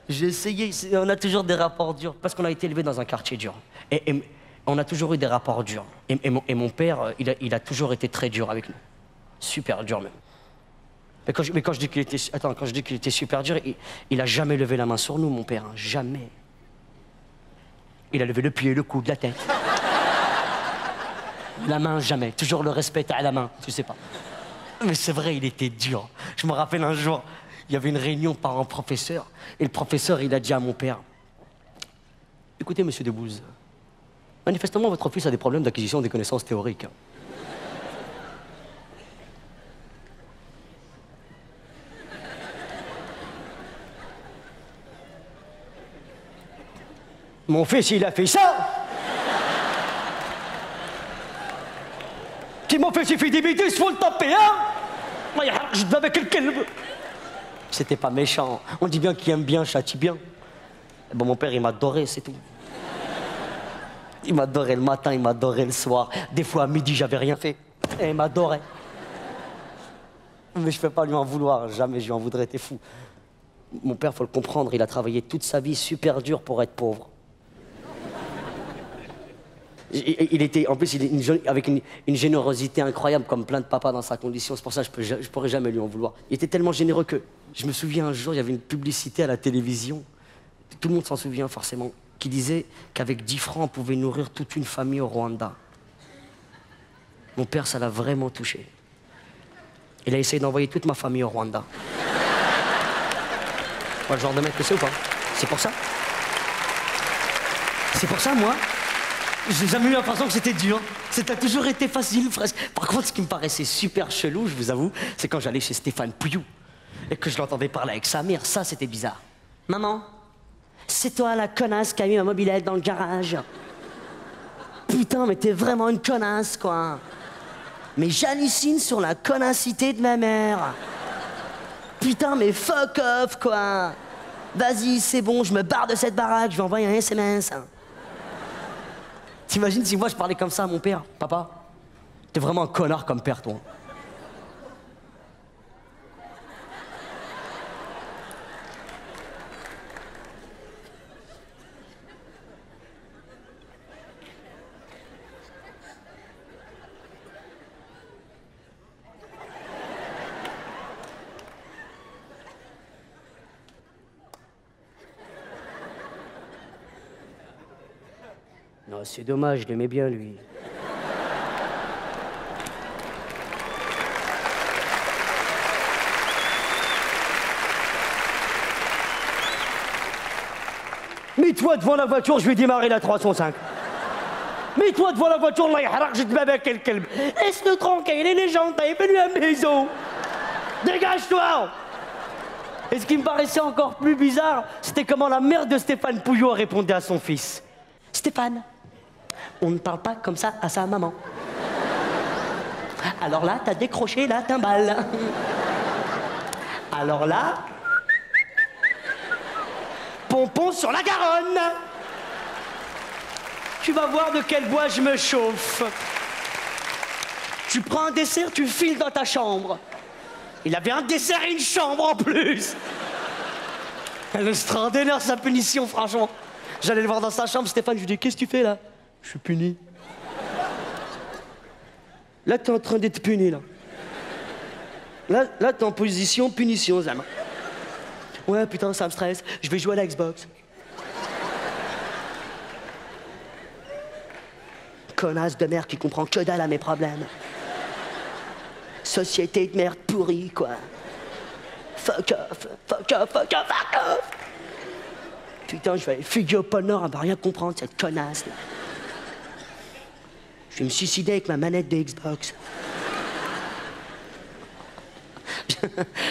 J'ai essayé. On a toujours des rapports durs. Parce qu'on a été élevé dans un quartier dur. Et on a toujours eu des rapports durs. Et mon père, il a toujours été très dur avec nous. Super dur, même. Mais quand je dis qu'il était... Attends, quand je dis qu'il était super dur, il a jamais levé la main sur nous, mon père. Hein, jamais. Il a levé le pied, le coude, la tête. La main, jamais. Toujours le respect à la main, tu sais pas. Mais c'est vrai, il était dur. Je me rappelle un jour, il y avait une réunion par un professeur, et le professeur, il a dit à mon père, « Écoutez, monsieur Debouze, manifestement, votre fils a des problèmes d'acquisition des connaissances théoriques. Mon fils, il a fait ça. Si mon fils, il fait des bêtises, il faut le taper, hein. Je vais avec quelqu'un. C'était pas méchant. On dit bien qu'il aime bien, châtie bien. Bon, mon père, il m'adorait, c'est tout. Il m'adorait le matin, il m'adorait le soir. Des fois, à midi, j'avais rien fait. Et il m'adorait. Mais je peux pas lui en vouloir, jamais je lui en voudrais, t'es fou. Mon père, faut le comprendre, il a travaillé toute sa vie super dur pour être pauvre. Il était, en plus, avec une générosité incroyable, comme plein de papas dans sa condition. C'est pour ça que je pourrais jamais lui en vouloir. Il était tellement généreux que... Je me souviens un jour, il y avait une publicité à la télévision. Tout le monde s'en souvient forcément. Qui disait qu'avec 10 francs, on pouvait nourrir toute une famille au Rwanda. Mon père, ça l'a vraiment touché. Il a essayé d'envoyer toute ma famille au Rwanda. Moi, le genre de mec que c'est ou pas? C'est pour ça. C'est pour ça, moi, j'ai jamais eu l'impression que c'était dur. Ça a toujours été facile, presque. Par contre, ce qui me paraissait super chelou, je vous avoue, c'est quand j'allais chez Stéphane Pouillou et que je l'entendais parler avec sa mère. Ça, c'était bizarre. Maman, c'est toi la connasse qui a mis ma mobilette dans le garage. Putain, mais t'es vraiment une connasse, quoi. Mais j'hallucine sur la connassité de ma mère. Putain, mais fuck off, quoi. Vas-y, c'est bon, je me barre de cette baraque, je vais envoyer un SMS. T'imagines si moi je parlais comme ça à mon père? Papa, t'es vraiment un connard comme père, toi. Non, c'est dommage, je l'aimais bien, lui. Mets-toi devant la voiture, je vais démarrer la 305. Mets-toi devant la voiture, Allah yahrak, je te bats avec quel calme. Laisse-le tranquille, il est gentil, fais-lui un bisou. Dégage-toi. Et ce qui me paraissait encore plus bizarre, c'était comment la mère de Stéphane Pouillot répondait à son fils. Stéphane, on ne parle pas comme ça à sa maman. Alors là, t'as décroché la timbale. Alors là, pompon sur la Garonne. Tu vas voir de quel bois je me chauffe. Tu prends un dessert, tu files dans ta chambre. Il avait un dessert et une chambre en plus. Elle est extraordinaire sa punition, franchement. J'allais le voir dans sa chambre, Stéphane, je lui dis, qu'est-ce que tu fais là? Je suis puni. Là, t'es en train d'être puni, là. Là, t'es en position punition, Zam. Ouais, putain, ça me stresse. Je vais jouer à la Xbox. Connasse de merde qui comprend que dalle à mes problèmes. Société de merde pourrie, quoi. Fuck off, fuck off, fuck off, fuck off. Putain, je vais aller fuguer au pôle Nord, elle va rien comprendre, cette connasse, là. Je vais me suicider avec ma manette de Xbox.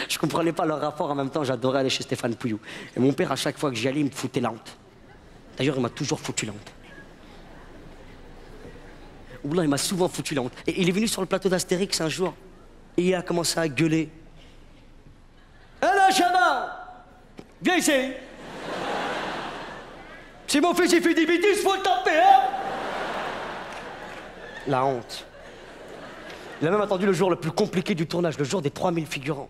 Je comprenais pas leur rapport, en même temps, j'adorais aller chez Stéphane Pouillot. Et mon père, à chaque fois que j'y allais, il me foutait la honte. D'ailleurs, il m'a toujours foutu la honte. Oula, il m'a souvent foutu la honte. Et il est venu sur le plateau d'Astérix un jour, et il a commencé à gueuler. Hé là, Chaman, viens ici. Si mon fils il fait des bêtises, faut le taper, hein. La honte. Il a même attendu le jour le plus compliqué du tournage, le jour des 3000 figurants.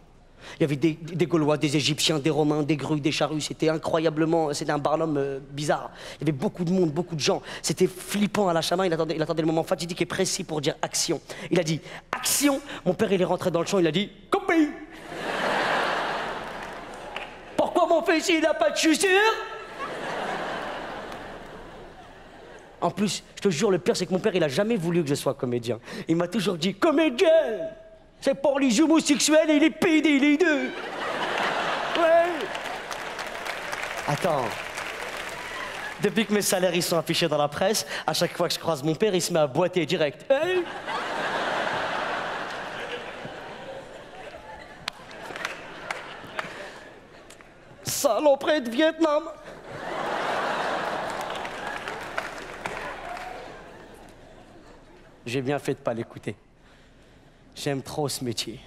Il y avait des Gaulois, des Égyptiens, des Romains, des Grues, des Charrues. C'était incroyablement... C'était un barnum bizarre. Il y avait beaucoup de monde, beaucoup de gens. C'était flippant à la Chaman. Il attendait le moment fatidique et précis pour dire action. Il a dit action. Mon père, il est rentré dans le champ. Il a dit copie. Pourquoi mon fils, il n'a pas de chaussures? En plus, je te jure, le pire, c'est que mon père, il a jamais voulu que je sois comédien. Il m'a toujours dit, comédien, c'est pour les homosexuels et les PD, les deux. Ouais. Attends. Depuis que mes salaires, ils sont affichés dans la presse, à chaque fois que je croise mon père, il se met à boiter direct. Hey. Saloperie de Vietnam. J'ai bien fait de pas l'écouter. J'aime trop ce métier.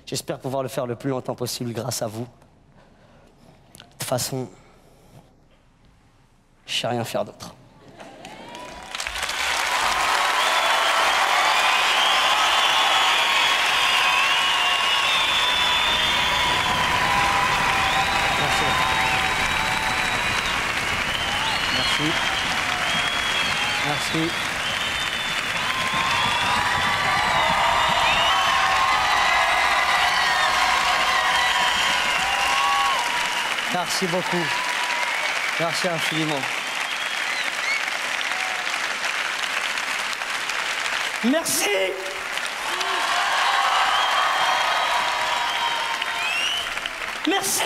J'espère pouvoir le faire le plus longtemps possible grâce à vous. De toute façon, je sais rien faire d'autre. Merci. Merci. Merci. Merci beaucoup. Merci infiniment. Merci. Merci.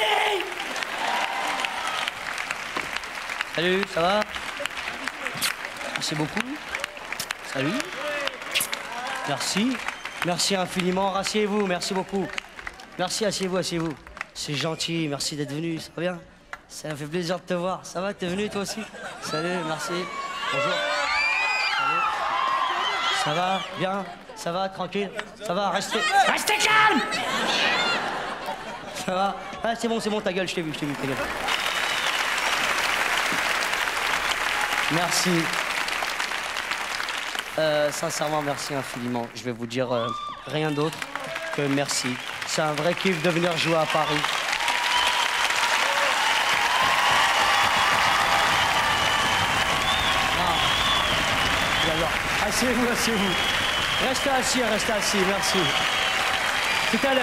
Salut, ça va? Merci beaucoup. Salut. Merci. Merci infiniment. Rassiez-vous, merci beaucoup. Merci, asseyez-vous, asseyez-vous. C'est gentil, merci d'être venu, ça va bien? Ça me fait plaisir de te voir. Ça va, t'es venu toi aussi? Salut, merci. Bonjour. Salut. Ça va, bien? Ça va, tranquille? Ça va, restez calme! Ça va? Ah, c'est bon, ta gueule, je t'ai vu, ta gueule. Merci. Sincèrement, merci infiniment. Je vais vous dire rien d'autre que merci. C'est un vrai kiff de venir jouer à Paris. Asseyez-vous, asseyez-vous. Restez assis, merci. Tout à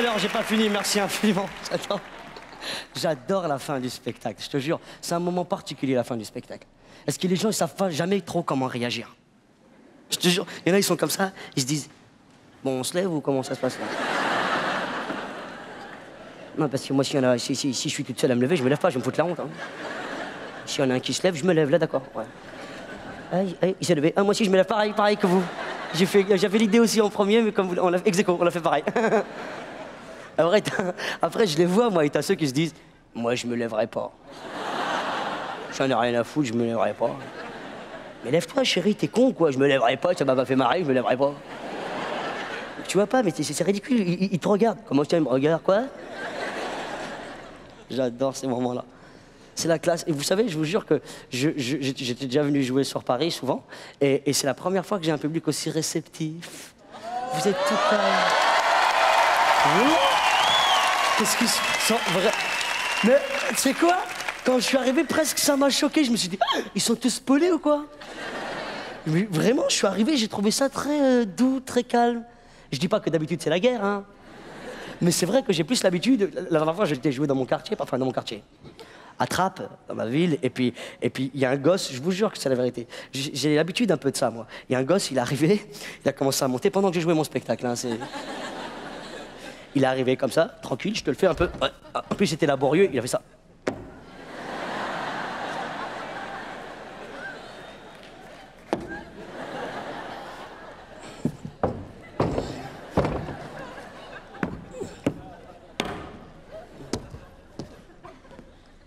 l'heure, j'ai pas fini, merci infiniment. J'adore la fin du spectacle, je te jure. C'est un moment particulier, la fin du spectacle. Parce que les gens, ils savent pas jamais trop comment réagir. Je te jure, il y en a, ils sont comme ça, ils se disent, bon, on se lève ou comment ça se passe là? Non, parce que moi, si je suis toute seule à me lever, je me lève pas, je vais me foutre la honte. Hein. S'il y en a un qui se lève, je me lève, là, d'accord. Ouais. Il s'est levé. Ah, moi aussi, je me lève pareil que vous. J'avais l'idée aussi en premier, mais comme vous, on l'a fait pareil. Après, je les vois, moi, et t'as ceux qui se disent, moi, je me lèverai pas. J'en ai rien à foutre, je me lèverai pas. Mais lève-toi, chérie, t'es con, quoi. Je me lèverai pas, ça m'a pas fait marrer, je me lèverai pas. Tu vois pas, mais c'est ridicule, il te regarde. Comment ça, il me regarde, quoi? J'adore ces moments-là. C'est la classe. Et vous savez, je vous jure que j'étais déjà venu jouer sur Paris souvent. Et c'est la première fois que j'ai un public aussi réceptif. Vous êtes tout calme. Qu'est-ce qu'ils sont vrais? Mais tu sais quoi? Quand je suis arrivé, presque ça m'a choqué. Je me suis dit, ils sont tous polés ou quoi? Mais vraiment, je suis arrivé, j'ai trouvé ça très doux, très calme. Je dis pas que d'habitude c'est la guerre, hein. Mais c'est vrai que j'ai plus l'habitude. La dernière fois, j'étais joué dans mon quartier, enfin dans mon quartier. À Trappes, dans ma ville, et puis il y a un gosse, je vous jure que c'est la vérité. J'ai l'habitude un peu de ça, moi. Il y a un gosse, il est arrivé, il a commencé à monter pendant que j'ai joué mon spectacle. Hein, il est arrivé comme ça, tranquille, je te le fais un peu. En plus, c'était laborieux, il a fait ça.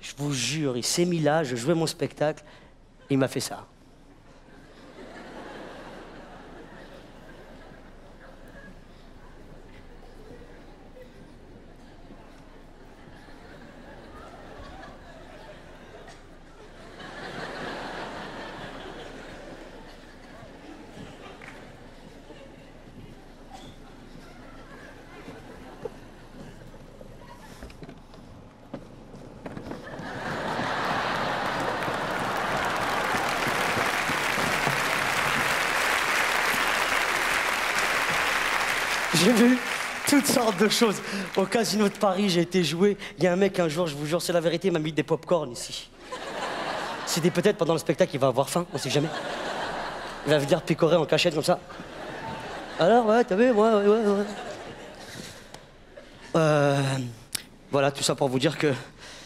Je vous jure, il s'est mis là, je jouais mon spectacle, il m'a fait ça. J'ai vu toutes sortes de choses. Au Casino de Paris, j'ai été joué. Il y a un mec un jour, je vous jure, c'est la vérité, il m'a mis des pop-corn ici. C'était peut-être pendant le spectacle, il va avoir faim, on sait jamais. Il va venir picorer en cachette comme ça. Alors, ouais, t'as vu, ouais. Voilà, tout ça pour vous dire que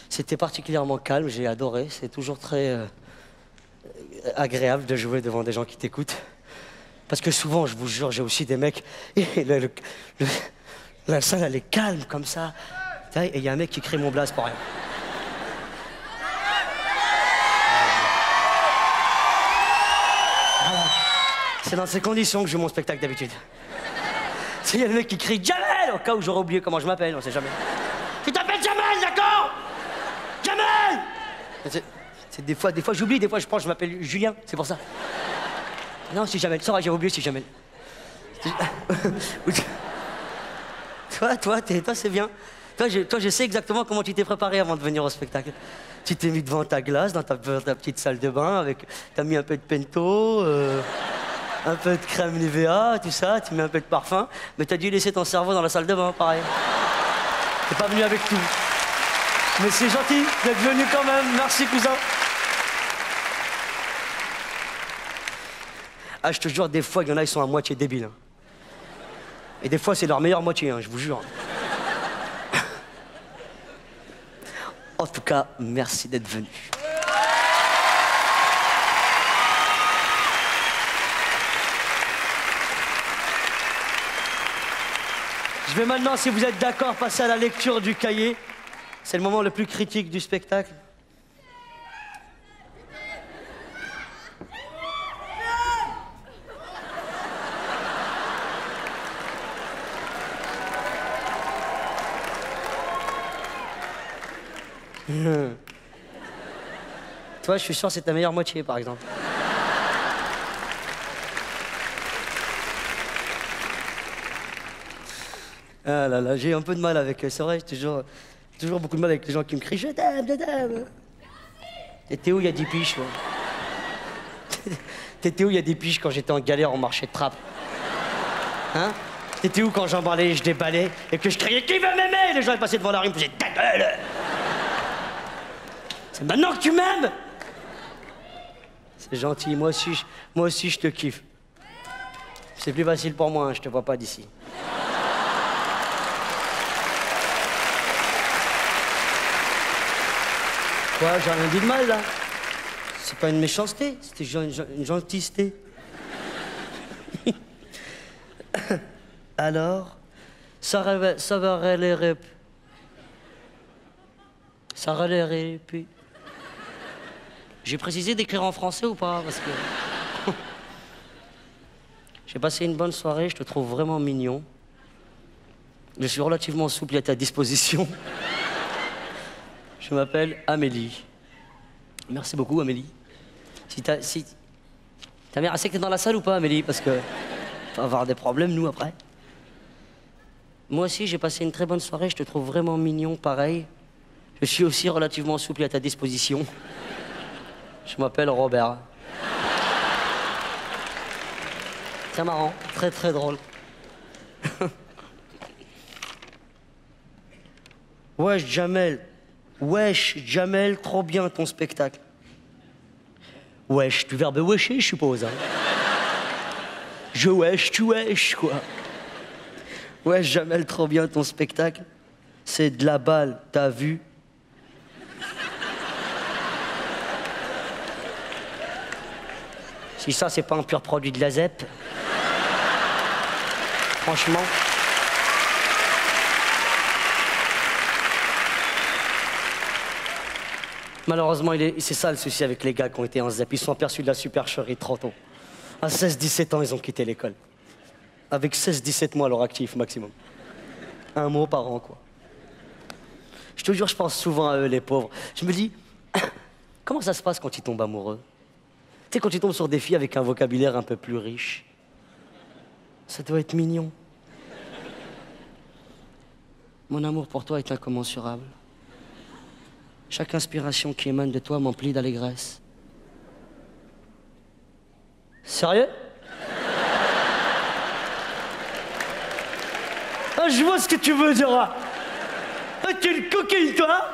c'était particulièrement calme, j'ai adoré. C'est toujours très agréable de jouer devant des gens qui t'écoutent. Parce que souvent, je vous jure, j'ai aussi des mecs, et la salle, elle est calme comme ça. Et il y a un mec qui crie mon blaze pour rien. Voilà. C'est dans ces conditions que je joue mon spectacle d'habitude. Il y a le mec qui crie « Jamel !» au cas où j'aurais oublié comment je m'appelle, on sait jamais. Tu t'appelles Jamel, d'accord? Jamel! C'est des fois j'oublie, des fois je pense que je m'appelle Julien, c'est pour ça. Non, c'est Jamel. Ça va, j'ai oublié, c'est Jamel. Toi, c'est bien. Toi, je sais exactement comment tu t'es préparé avant de venir au spectacle. Tu t'es mis devant ta glace, dans ta petite salle de bain, t'as mis un peu de Pento, un peu de crème Nivea, tout ça, tu mets un peu de parfum, mais t'as dû laisser ton cerveau dans la salle de bain, pareil. T'es pas venu avec tout. Mais c'est gentil d'être venu quand même. Merci, cousin. Ah, je te jure, des fois, il y en a, ils sont à moitié débiles. Hein. Et des fois, c'est leur meilleure moitié, hein, je vous jure. En tout cas, merci d'être venu. Je vais maintenant, si vous êtes d'accord, passer à la lecture du cahier. C'est le moment le plus critique du spectacle. Toi, je suis sûr que c'est ta meilleure moitié, par exemple. Ah là là, j'ai un peu de mal avec eux, c'est vrai, j'ai toujours beaucoup de mal avec les gens qui me crient « Je t'aime, je t'aime ». T'étais où il y a 10 piges, quoi? T'étais où il y a 10 piges quand j'étais en galère en marché de trappe? Hein? T'étais où quand j'emballais, je déballais et que je criais « Qui veut m'aimer ?» Les gens ils passaient devant la rue, ils me faisaient « Ta gueule !» C'est maintenant que tu m'aimes! C'est gentil, moi aussi je te kiffe. C'est plus facile pour moi, hein, je te vois pas d'ici. Quoi, j'ai rien dit de mal, là? C'est pas une méchanceté, c'était une gentilité. Alors, ça va puis. J'ai précisé d'écrire en français ou pas? Parce que... J'ai passé une bonne soirée, je te trouve vraiment mignon. Je suis relativement souple et à ta disposition. Je m'appelle Amélie. Merci beaucoup, Amélie. Ta mère, elle sait que t'es dans la salle ou pas, Amélie? Parce que... On va avoir des problèmes, nous, après. Moi aussi, j'ai passé une très bonne soirée, je te trouve vraiment mignon, pareil. Je suis aussi relativement souple et à ta disposition. Je m'appelle Robert. C'est marrant, très très drôle. Wesh, Jamel, trop bien ton spectacle. Wesh, du verbe wecher, je suppose. Hein. Je wesh, tu wesh, quoi. Wesh, Jamel, trop bien ton spectacle. C'est de la balle, t'as vu? Si ça, c'est pas un pur produit de la ZEP. Franchement. Malheureusement, c'est ça le souci avec les gars qui ont été en ZEP. Ils sont aperçus de la supercherie trop tôt. À 16-17 ans, ils ont quitté l'école. Avec 16-17 mois à leur actif maximum. Un mot par an, quoi. Je te jure, je pense souvent à eux, les pauvres. Je me dis, comment ça se passe quand ils tombent amoureux? Tu sais, quand tu tombes sur des filles avec un vocabulaire un peu plus riche, ça doit être mignon. Mon amour pour toi est incommensurable. Chaque inspiration qui émane de toi m'emplit d'allégresse. Sérieux? Ah, je vois ce que tu veux dire. Ah, t'es une coquine, toi?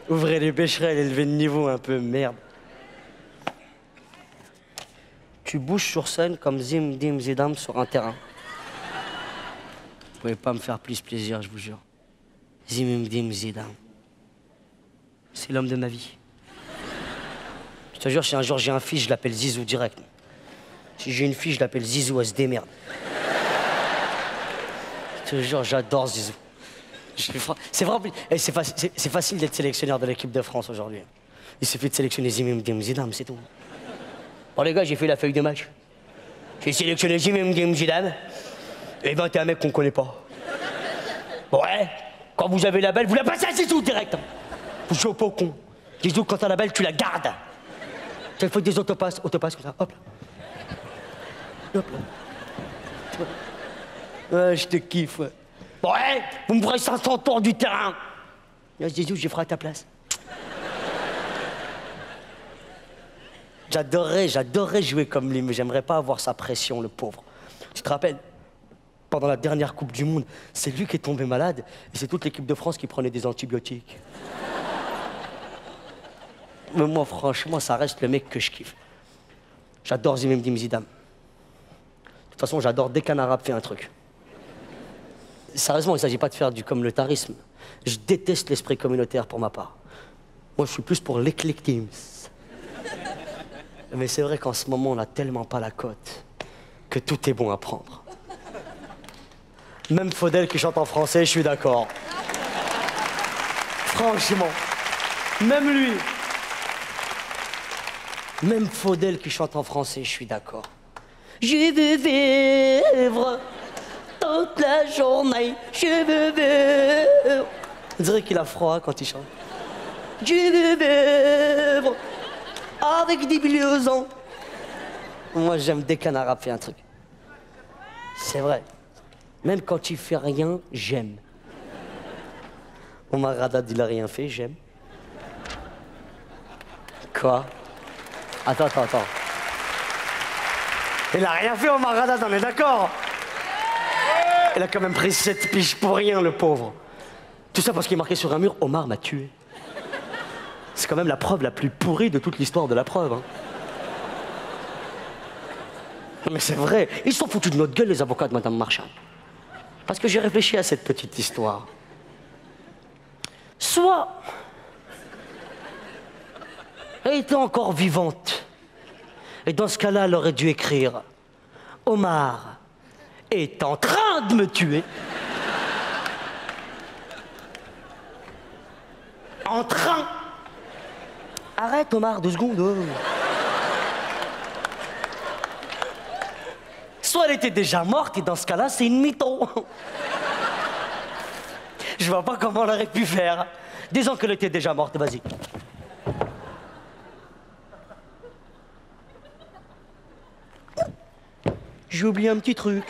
Ouvrez les bécherelles, élevez le niveau un peu, merde. Tu bouges sur scène comme Zim Dim Zidam sur un terrain. Vous pouvez pas me faire plus plaisir, je vous jure. Zim Dim Zidam. C'est l'homme de ma vie. Je te jure, si un jour j'ai un fils, je l'appelle Zizou direct. Si j'ai une fille, je l'appelle Zizou, elle se démerde. Je te jure, j'adore Zizou. C'est vrai, c'est facile d'être sélectionneur de l'équipe de France aujourd'hui. Il suffit de sélectionner Zim Zidane, c'est tout. Bon les gars, j'ai fait la feuille de match. J'ai sélectionné Zim Zidane et 21 mecs qu'on connaît pas. Ouais, quand vous avez la balle, vous la passez à Zizou direct. Vous jouez pas au con. Zizou, quand t'as la balle, tu la gardes. Tu fais des autopasses comme ça, hop là. Hop là. Ouais, je te kiffe, ouais. Ouais, vous me ferez 500 tours du terrain. Zizou, je ferai à ta place. J'adorerais jouer comme lui, mais j'aimerais pas avoir sa pression, le pauvre. Tu te rappelles, pendant la dernière Coupe du Monde, c'est lui qui est tombé malade, et c'est toute l'équipe de France qui prenait des antibiotiques. Mais moi, franchement, ça reste le mec que je kiffe. J'adore Zinedine Zidane. De toute façon, j'adore dès qu'un arabe fait un truc. Sérieusement, il ne s'agit pas de faire du communautarisme. Je déteste l'esprit communautaire pour ma part. Moi, je suis plus pour l'éclectisme. Mais c'est vrai qu'en ce moment, on n'a tellement pas la cote que tout est bon à prendre. Même Faudel qui chante en français, je suis d'accord. Franchement, même lui. Même Faudel qui chante en français, je suis d'accord. Je veux vivre toute la journée, je veux vivre. On dirait qu'il a froid quand il chante. Je veux vivre avec des millions. Moi, j'aime dès qu'un arabe fait un truc. C'est vrai. Même quand tu fais rien, j'aime. Omar Haddad, il a rien fait, j'aime. Quoi? Attends. Il a rien fait, Omar Haddad, on est d'accord? Il a quand même pris 7 piges pour rien, le pauvre. Tout ça parce qu'il est marqué sur un mur, Omar m'a tué. C'est quand même la preuve la plus pourrie de toute l'histoire de la preuve. Hein. Mais c'est vrai, ils sont foutus de notre gueule, les avocats de Madame Marchand. Parce que j'ai réfléchi à cette petite histoire. Soit elle était encore vivante, et dans ce cas-là, elle aurait dû écrire « Omar est en train de me tuer ». En train. Arrête, Omar, 2 secondes. Oh. Soit elle était déjà morte, et dans ce cas-là, c'est une mytho. Je vois pas comment elle aurait pu faire. Disons qu'elle était déjà morte, vas-y. J'ai oublié un petit truc.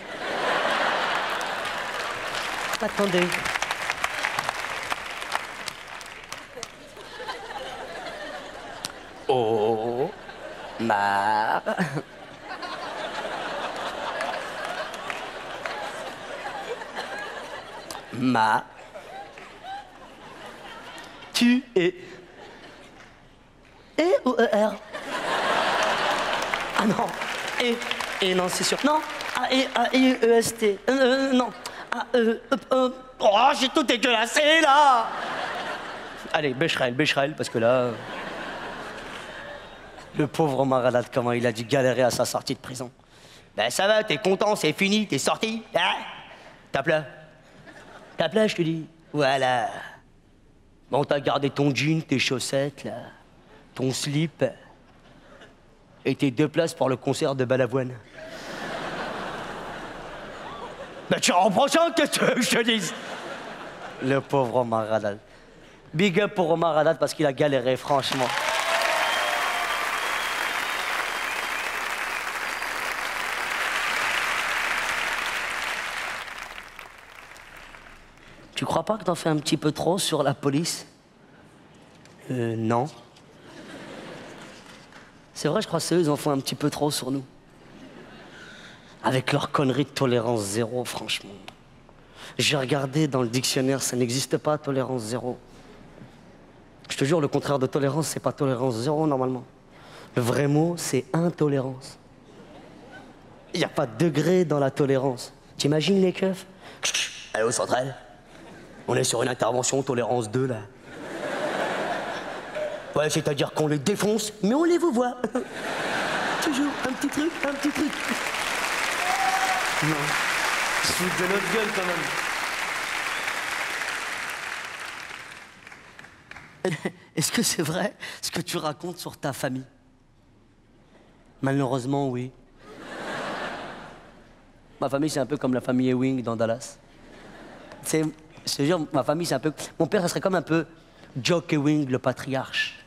Attendez. Oh, Mar. Ma. Tu es. E ou ER? Ah non. Et non, c'est sûr. Non. A-E-E-S-T. Non. Oh, j'ai tout dégueulassé, là. Allez, Becherel, parce que là... Le pauvre Omar Haddad, comment il a dû galérer à sa sortie de prison. Ben ça va, t'es content, c'est fini, t'es sorti. Hein? Tape là, je te dis. Voilà. Bon, t'as gardé ton jean, tes chaussettes, là, ton slip, et tes 2 places pour le concert de Balavoine. Ben tu reprends ça, qu'est-ce que je te dise? Le pauvre Omar Haddad. Big up pour Omar Haddad parce qu'il a galéré, franchement. Tu crois pas que t'en fais un petit peu trop sur la police? Non. C'est vrai, je crois que c'est eux, ils en font un petit peu trop sur nous. Avec leur connerie de tolérance zéro, franchement. J'ai regardé dans le dictionnaire, ça n'existe pas, tolérance zéro. Je te jure, le contraire de tolérance, c'est pas tolérance zéro, normalement. Le vrai mot, c'est intolérance. Il n'y a pas de degré dans la tolérance. T'imagines les keufs? Allô, centrale? On est sur une intervention tolérance 2, là. Ouais, c'est-à-dire qu'on les défonce, mais on les vous voit. Toujours un petit truc. Non. Je fous de notre gueule, quand même. Est-ce que c'est vrai ce que tu racontes sur ta famille? Malheureusement, oui. Ma famille, c'est un peu comme la famille Ewing dans Dallas. Je te jure, ma famille, c'est un peu... Mon père, ça serait comme un peu Jock Ewing, le patriarche.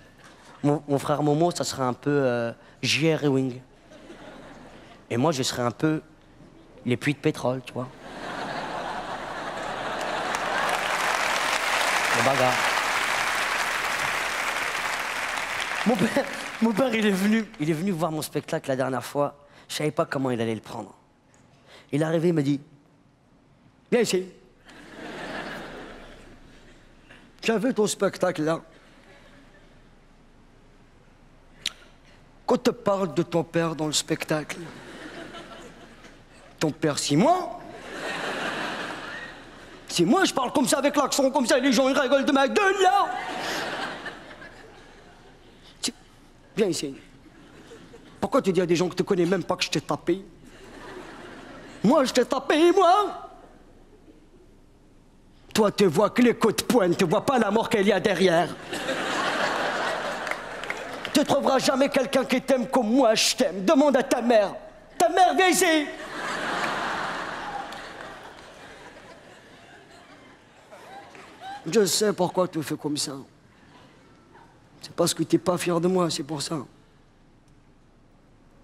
Mon frère Momo, ça serait un peu J.R. Ewing. Et moi, je serais un peu les puits de pétrole, tu vois. Les bagarres. Mon père, il est venu voir mon spectacle la dernière fois. Je savais pas comment il allait le prendre. Il est arrivé, il m'a dit, viens ici. J'avais ton spectacle là. Quand te parle de ton père dans le spectacle, ton père, c'est moi. C'est moi, je parle comme ça, avec l'accent, comme ça, et les gens, ils rigolent de ma gueule, là. Viens ici. Pourquoi tu dis à des gens que tu connais même pas que je t'ai tapé? Moi, je t'ai tapé, moi. Toi, tu vois que les coups de poing, tu vois pas la mort qu'il y a derrière. Tu trouveras jamais quelqu'un qui t'aime comme moi, je t'aime. Demande à ta mère. Ta mère, viens ici. Je sais pourquoi tu fais comme ça. C'est parce que tu n'es pas fier de moi, c'est pour ça.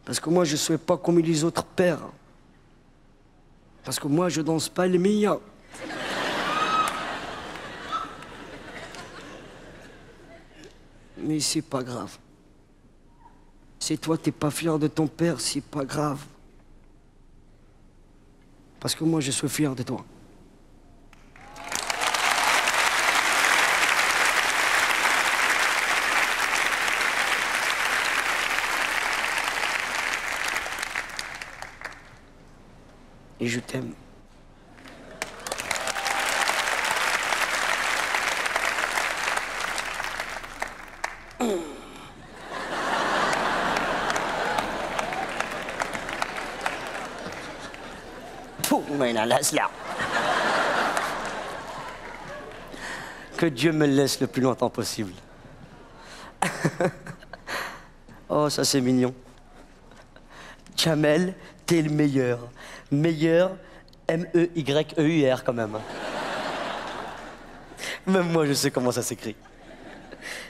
Parce que moi, je ne suis pas comme les autres pères. Parce que moi, je danse pas le mia. Mais c'est pas grave. Si toi, t'es pas fier de ton père, c'est pas grave. Parce que moi, je suis fier de toi. Et je t'aime. Pouh, mais là, là. Que Dieu me laisse le plus longtemps possible. Oh, ça c'est mignon. Jamel, t'es le meilleur. Meilleur, M-E-Y-E-U-R quand même. Même moi, je sais comment ça s'écrit.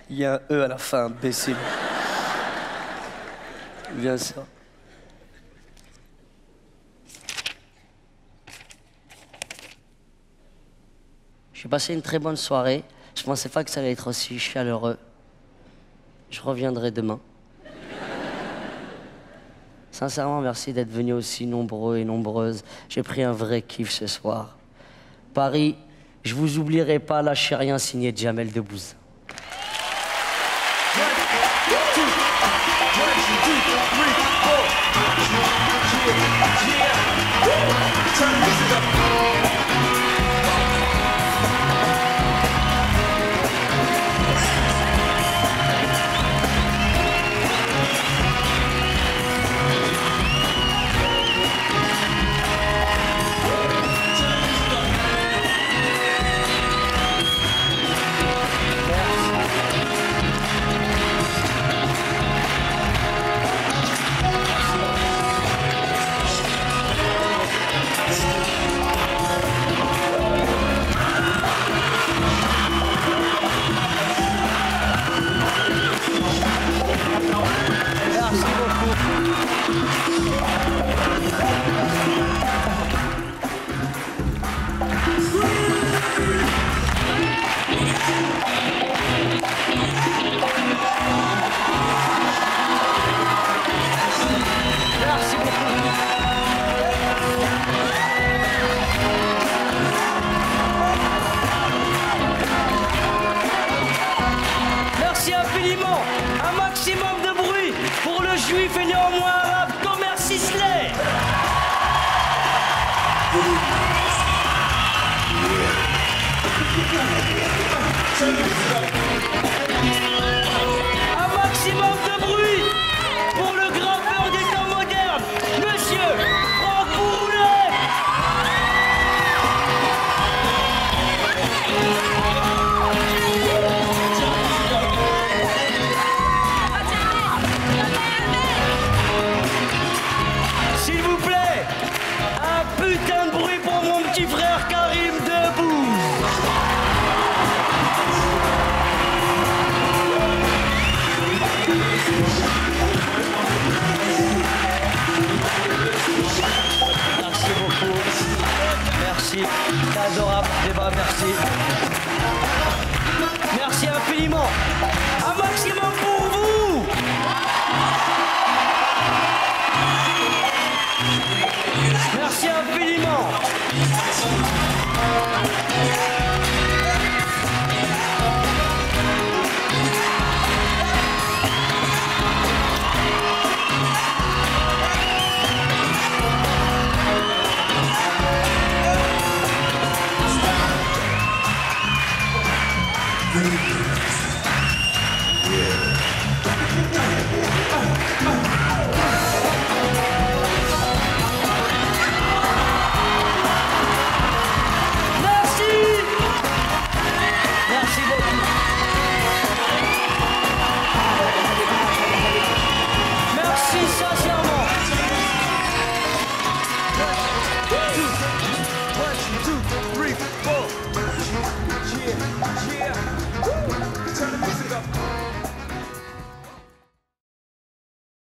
Il y a un E à la fin, imbécile. Bien sûr. J'ai passé une très bonne soirée. Je pensais pas que ça allait être aussi chaleureux. Je reviendrai demain. Sincèrement, merci d'être venus aussi nombreux et nombreuses. J'ai pris un vrai kiff ce soir. Paris, je vous oublierai pas, lâchez rien, signé Jamel Debbouze. Merci infiniment. Un maximum de bruit pour le juif et néanmoins arabe Tomer Sisley. Yeah.